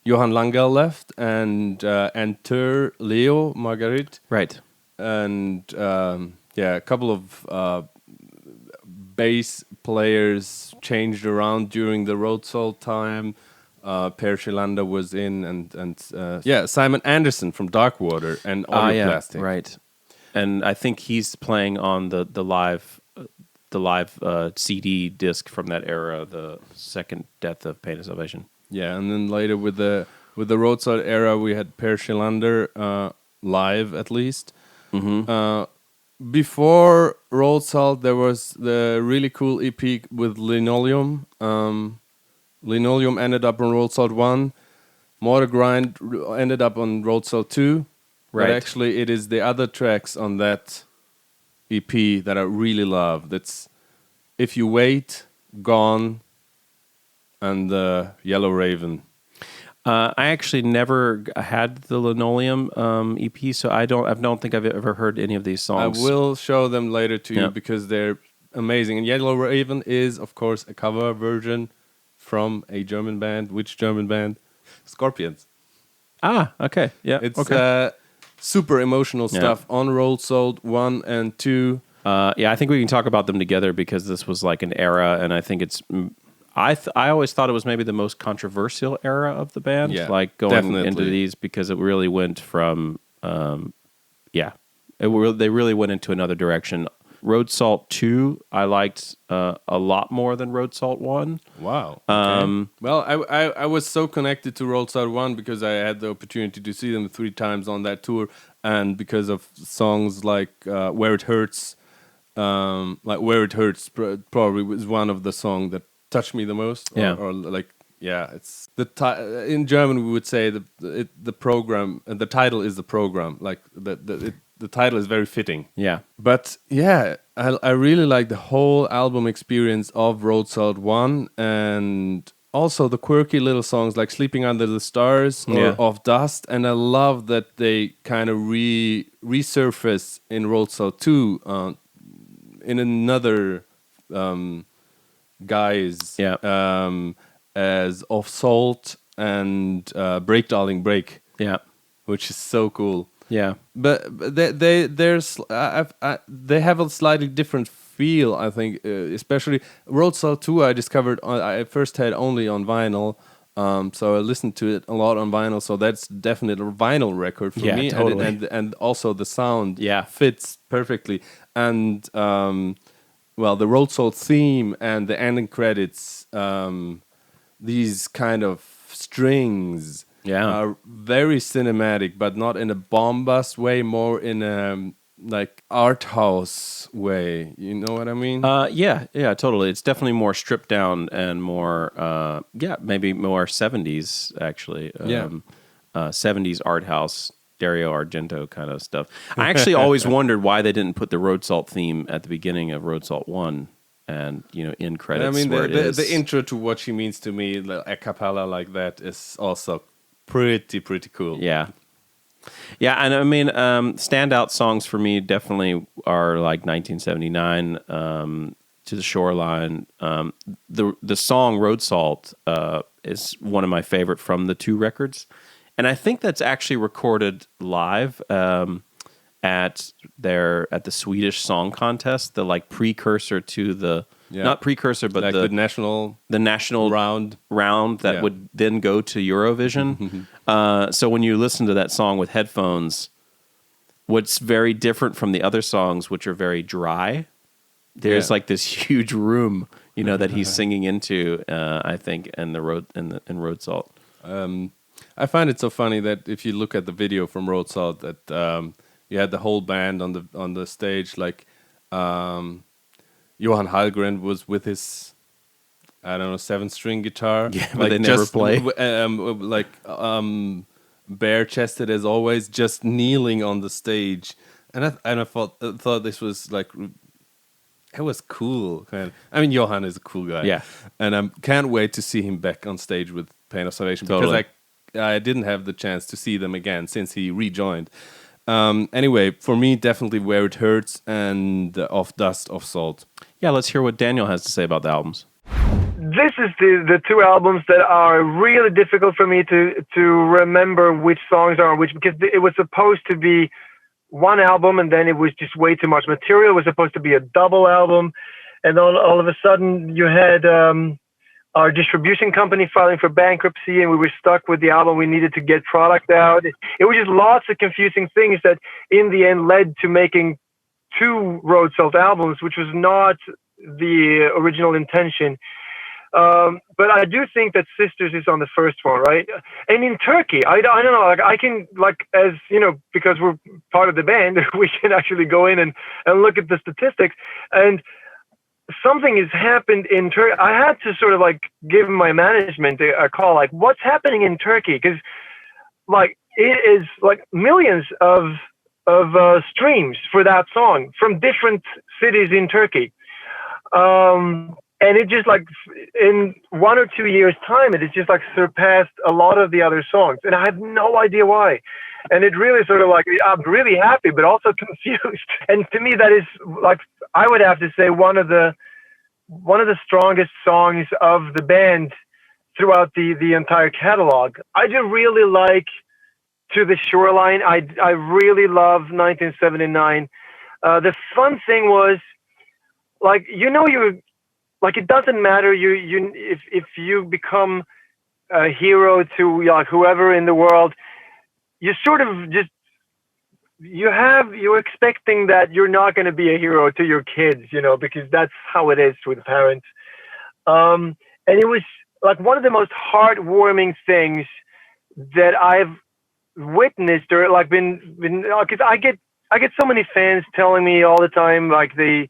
Johan Langell left, and enter Leo Margarit. Right. And a couple of bass players changed around during the Road Salt time. Per Schilander was in, and Simon Anderson from Darkwater and Audio Plastic. Right. And I think he's playing on the live CD disc from that era, the second death of Pain of Salvation. Yeah, and then later with the Road Salt era, we had Per Schilander live at least. Mm-hmm. Before Road Salt, there was the really cool EP with Linoleum. Linoleum ended up on Road Salt 1. Mortar Grind ended up on Road Salt 2. Right. But actually, it is the other tracks on that EP that I really love. That's If You Wait, Gone, and Yellow Raven. I actually never had the Linoleum EP, so I don't think I've ever heard any of these songs. I will show them later to you because they're amazing. And Yellow Raven is, of course, a cover version from a German band. Which German band? Scorpions. Ah, okay. Yeah. It's super emotional stuff on Rolled Salt 1 and 2. I think we can talk about them together because this was like an era, and I think it's... I always thought it was maybe the most controversial era of the band, like going into these, because it really went from, they really went into another direction. Road Salt 2, I liked a lot more than Road Salt 1. Wow. Okay. Well, I was so connected to Road Salt 1 because I had the opportunity to see them 3 times on that tour, and because of songs like Where It Hurts, probably was one of the songs that touched me the most. It's in German we would say the program. The title is the program. Like the title is very fitting. Yeah. But yeah, I really like the whole album experience of Road Salt 1, and also the quirky little songs like Sleeping Under the Stars or Of Dust. And I love that they kind of resurface in Road Salt 2 in another guise as Of Salt and Break Darling Break. Yeah. Which is so cool. Yeah, but they have a slightly different feel, I think. Especially Road Salt 2, I discovered I first had only on vinyl, so I listened to it a lot on vinyl. So that's definitely a vinyl record for me, totally. and also the sound fits perfectly. And the Road Salt theme and the ending credits, these kind of strings. Are very cinematic, but not in a bombast way, more in a like art house way. You know what I mean? Yeah, totally. It's definitely more stripped down and more, maybe more 70s actually. 70s art house, Dario Argento kind of stuff. I actually always wondered why they didn't put the Road Salt theme at the beginning of Road Salt 1. And in credits, I mean, where it is. The intro to What She Means to Me, a cappella like that, is also pretty cool. Yeah, and I mean, standout songs for me definitely are like 1979, To the Shoreline. The song Road Salt is one of my favorite from the 2 records, and I think that's actually recorded live at the Swedish Song Contest, the like precursor to the. Not precursor, but like the national round that would then go to Eurovision. So when you listen to that song with headphones, what's very different from the other songs, which are very dry, there's like this huge room, that he's singing into. I think in Road Salt. I find it so funny that if you look at the video from Road Salt, that you had the whole band on the stage, like. Johan Hallgren was with his, 7-string guitar. Yeah, but they never play. Bare-chested as always, just kneeling on the stage, and I thought this was like, it was cool. I mean, Johan is a cool guy. And I can't wait to see him back on stage with Pain of Salvation because I didn't have the chance to see them again since he rejoined. Anyway, for me, definitely Where It Hurts and Of Dust, Of Salt. Yeah, let's hear what Daniel has to say about the albums. This is the 2 albums that are really difficult for me to remember which songs are on which, because it was supposed to be one album and then it was just way too much material. It was supposed to be a double album, and all of a sudden you had our distribution company filing for bankruptcy, and we were stuck with the album. We needed to get product out. It was just lots of confusing things that in the end led to making 2 Road Salt albums, which was not the original intention. But I do think that Sisters is on the first one, right? And in Turkey, I don't know, like I can, like, as because we're part of the band, we can actually go in and look at the statistics, and something has happened in Turkey. I had to sort of like give my management a call, like, what's happening in Turkey? Because like it is like millions of streams for that song from different cities in Turkey. And it just like in 1 or 2 years time, it has just like surpassed a lot of the other songs, and I have no idea why. And it really sort of like, I'm really happy, but also confused. And to me, that is like, I would have to say one of the strongest songs of the band throughout the entire catalog. I do really like To the Shoreline. I really love 1979. The fun thing was, like, you're like, it doesn't matter if you become a hero to like whoever in the world, you sort of just you're expecting that you're not going to be a hero to your kids, because that's how it is with parents. And it was like one of the most heartwarming things that I've witnessed, or like been because I get so many fans telling me all the time, like they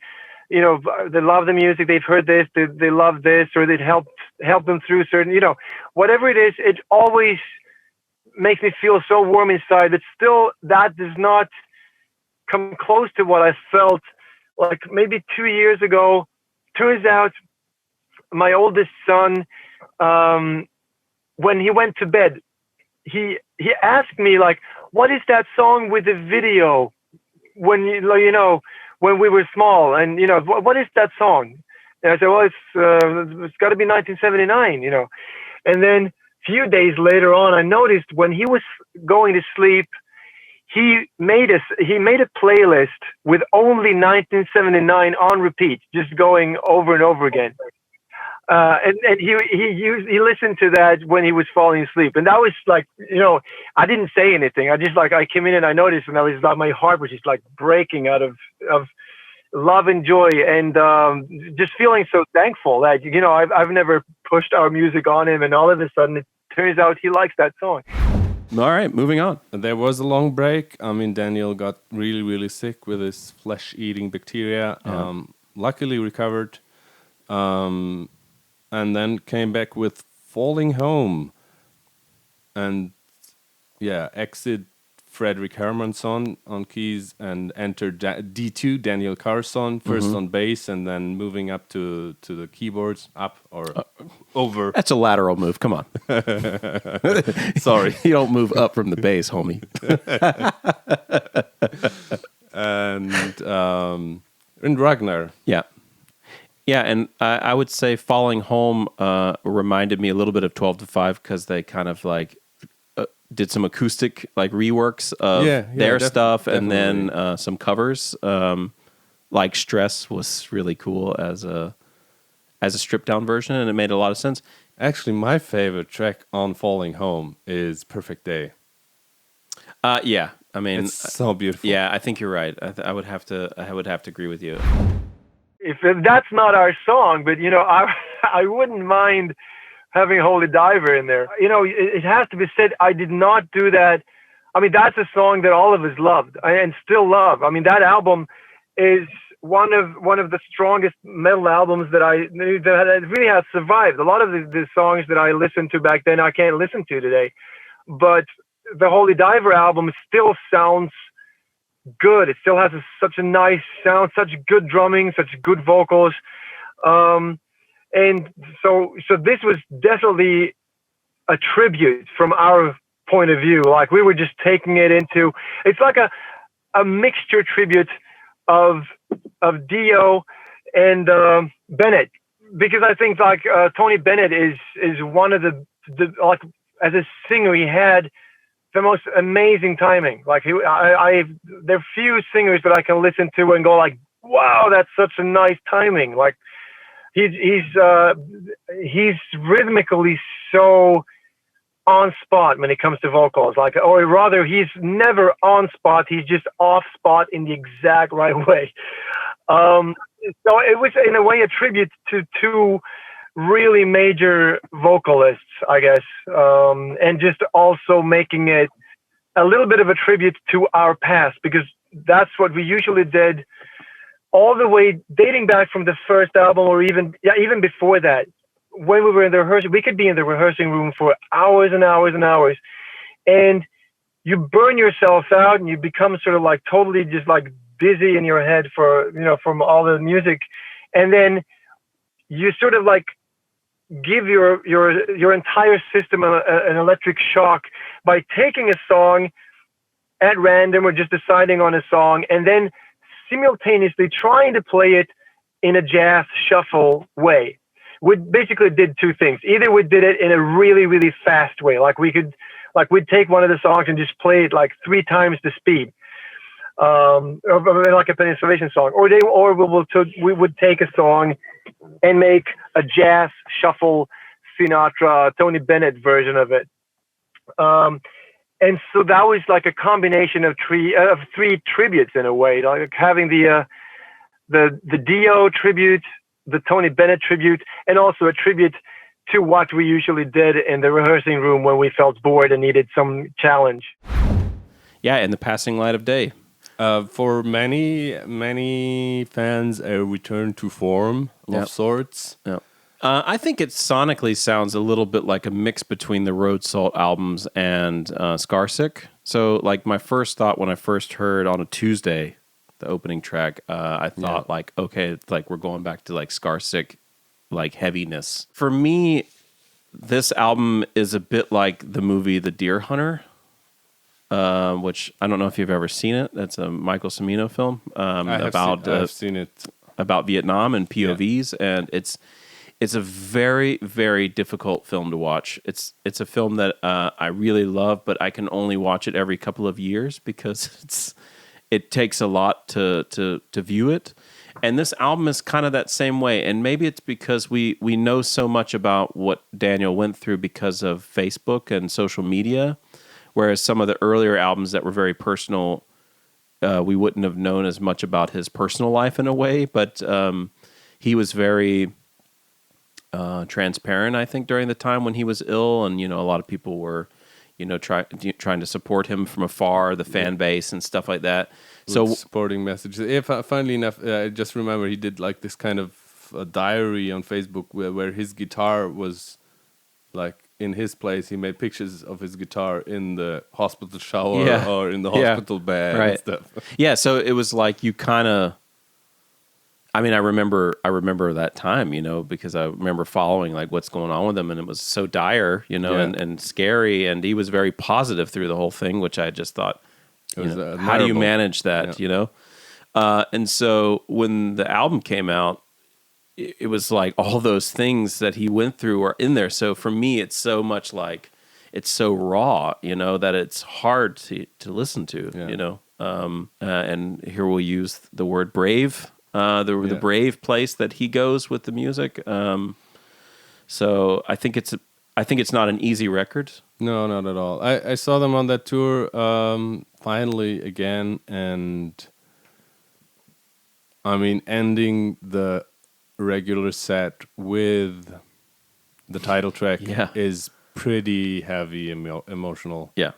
love the music, they've heard this, they love this, or it helped them through certain, whatever it is, it always makes me feel so warm inside. But still, that does not come close to what I felt like maybe 2 years ago. Turns out my oldest son, when he went to bed, he asked me, like, what is that song with the video when when we were small, and what is that song? And I said, well, it's got to be 1979, And then a few days later on, I noticed when he was going to sleep, he made a playlist with only 1979 on repeat, just going over and over again. And he listened to that when he was falling asleep, and that was like, I didn't say anything. I came in and I noticed, and I was like, my heart was just like breaking out of love and joy, and just feeling so thankful that I've never pushed our music on him, and all of a sudden it turns out he likes that song. All right, moving on. There was a long break. I mean, Daniel got really, really sick with his flesh-eating bacteria. Yeah. Luckily recovered. And then came back with Falling Home. And exit Fredrik Hermansson on keys and enter D2, Daniel Carlson, first on bass, and then moving up to the keyboards, up or over. That's a lateral move. Come on. Sorry. You don't move up from the bass, homie. And Ragnar. Yeah. Yeah, and I would say Falling Home reminded me a little bit of 12 to 5 because they kind of like did some acoustic like reworks of their stuff, and then some covers. Like Stress was really cool as a stripped down version, and it made a lot of sense. Actually, my favorite track on Falling Home is Perfect Day. Yeah, I mean, it's so beautiful. Yeah, I think you're right. I would have to agree with you. If that's not our song, but I wouldn't mind having Holy Diver in there. It has to be said, I did not do that. I mean, that's a song that all of us loved and still love. I mean, that album is one of the strongest metal albums that really has survived. A lot of the songs that I listened to back then, I can't listen to today. But the Holy Diver album still sounds good. It still has such a nice sound, such good drumming, such good vocals. And so this was definitely a tribute from our point of view. Like, we were just taking it into, it's like a mixture tribute of Dio and Bennett, because I think like Tony Bennett is one of the like, as a singer, he had the most amazing timing. Like, there are few singers that I can listen to and go like, wow, that's such a nice timing. Like, he's rhythmically so on spot when it comes to vocals. Like, or rather, he's never on spot. He's just off spot in the exact right way. So it was in a way a tribute to two really major vocalists, I guess, and just also making it a little bit of a tribute to our past, because that's what we usually did all the way dating back from the first album, or even before that. When we were in the rehearsal, we could be in the rehearsing room for hours and hours and hours, and you burn yourself out and you become sort of like totally just like dizzy in your head from all the music. And then you sort of like give your entire system an electric shock by taking a song at random or just deciding on a song and then simultaneously trying to play it in a jazz shuffle way. We basically did two things. Either we did it in a really, really fast way, we'd take one of the songs and just play it like 3 times the speed, or like a Pennsylvania song, or we would take a song and make a jazz shuffle Sinatra, Tony Bennett version of it. And so that was like a combination of 3 tributes in a way, like having the Dio tribute, the Tony Bennett tribute, and also a tribute to what we usually did in the rehearsing room when we felt bored and needed some challenge. Yeah, in the passing light of day. For many fans, a return to form of sorts. Yep. I think it sonically sounds a little bit like a mix between the Road Salt albums and Scarsick. So, like, my first thought when I first heard on a Tuesday the opening track, I thought like, okay, it's like we're going back to like Scarsick, like heaviness. For me, this album is a bit like the movie The Deer Hunter, which I don't know if you've ever seen it. That's a Michael Cimino film I've seen it about Vietnam and POVs, and it's a very, very difficult film to watch. It's a film that I really love, but I can only watch it every couple of years because it takes a lot to view it. And this album is kind of that same way. And maybe it's because we know so much about what Daniel went through because of Facebook and social media, whereas some of the earlier albums that were very personal, we wouldn't have known as much about his personal life in a way. But he was very transparent, I think, during the time when he was ill. And, a lot of people were trying to support him from afar, the fan base and stuff like that. So supporting messages. Funnily enough, I just remember he did like this kind of a diary on Facebook where his guitar was like in his place. He made pictures of his guitar in the hospital shower or in the hospital bed and stuff. Yeah, so it was like you kind of. I mean, I remember that time, because I remember following like what's going on with him, and it was so dire, and scary, and he was very positive through the whole thing, which I just thought, how do you manage that, And so when the album came out, it was like all those things that he went through are in there. So for me, it's so much like it's so raw, that it's hard to listen to, and here we'll use the word brave. The brave place that he goes with the music. So I think it's not an easy record. No, not at all. I saw them on that tour finally again, and I mean ending the regular set with the title track is pretty heavy, emotional. Yeah.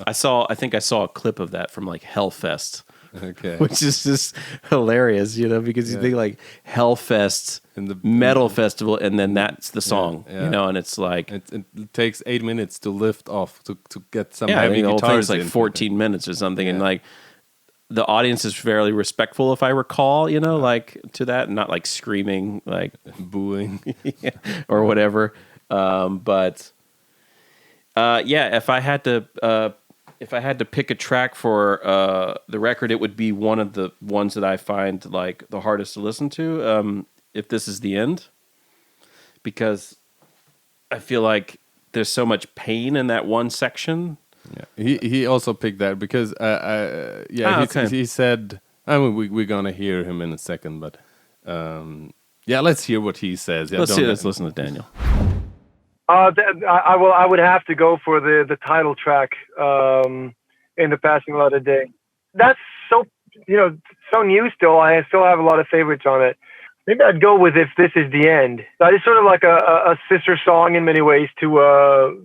I think I saw a clip of that from like Hellfest. Okay. Which is just hilarious, because you think like Hellfest, the metal festival, and then that's the song, and it's like it takes 8 minutes to lift off to get some heavy I mean, the whole guitars thing's like 14 minutes or something, and like the audience is fairly respectful, if I recall, like to that, and not like screaming, like booing, or whatever. But if I had to pick a track for the record, it would be one of the ones that I find like the hardest to listen to. If This Is the End, because I feel like there's so much pain in that one section. Yeah, he also picked that because he said. I mean, we're gonna hear him in a second, but let's hear what he says. Let's listen to Daniel. I would have to go for the title track, In the Passing Light of Day. That's so new still. I still have a lot of favorites on it. Maybe I'd go with If This Is the End. That is sort of like a sister song in many ways to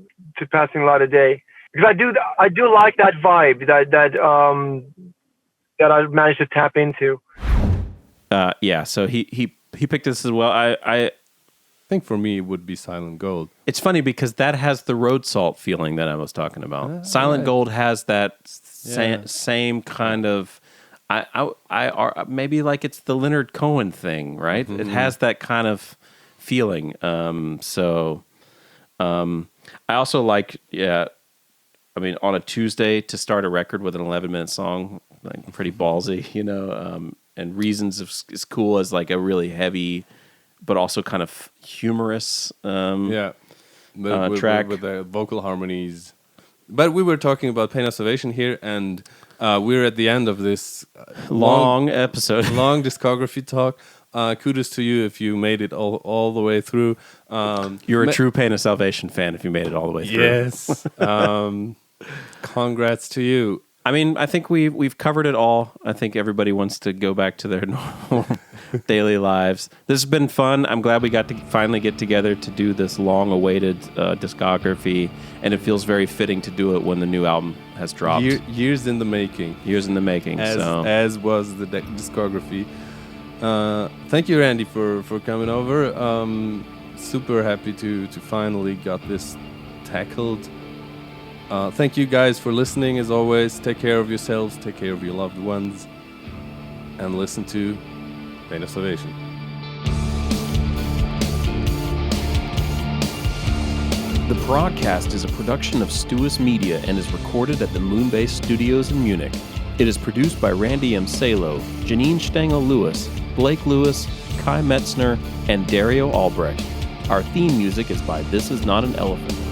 Passing Light of Day, because I do like that vibe that I managed to tap into. So he picked this as well. I think for me it would be Silent Gold. It's funny because that has the Road Salt feeling that I was talking about. Silent Gold has that same kind of maybe like it's the Leonard Cohen thing, right? It has that kind of feeling. I also like, I mean, on a Tuesday to start a record with an 11-minute song, like pretty ballsy, you know. And Reasons is cool as like a really heavy, but also kind of humorous track with the vocal harmonies. But we were talking about Pain of Salvation here, and we're at the end of this long episode, long discography talk. Kudos to you if you made it all the way through. You're a true Pain of Salvation fan if you made it all the way through. Yes. Congrats to you. I mean, I think we've covered it all. I think everybody wants to go back to their normal daily lives. This has been fun. I'm glad we got to finally get together to do this long-awaited discography, and it feels very fitting to do it when the new album has dropped. Years in the making. Years in the making. As was the discography. Thank you, Randy, for coming over. Super happy to finally got this tackled. Thank you guys for listening. As always, take care of yourselves, take care of your loved ones, and listen to Pain of Salvation. The Progcast is a production of Stuus Media and is recorded at the Moonbase Studios in Munich. It is produced by Randy M. Salo, Janine Stengel-Lewis, Blake Lewis, Kai Metzner, and Dario Albrecht. Our theme music is by This Is Not an Elephant.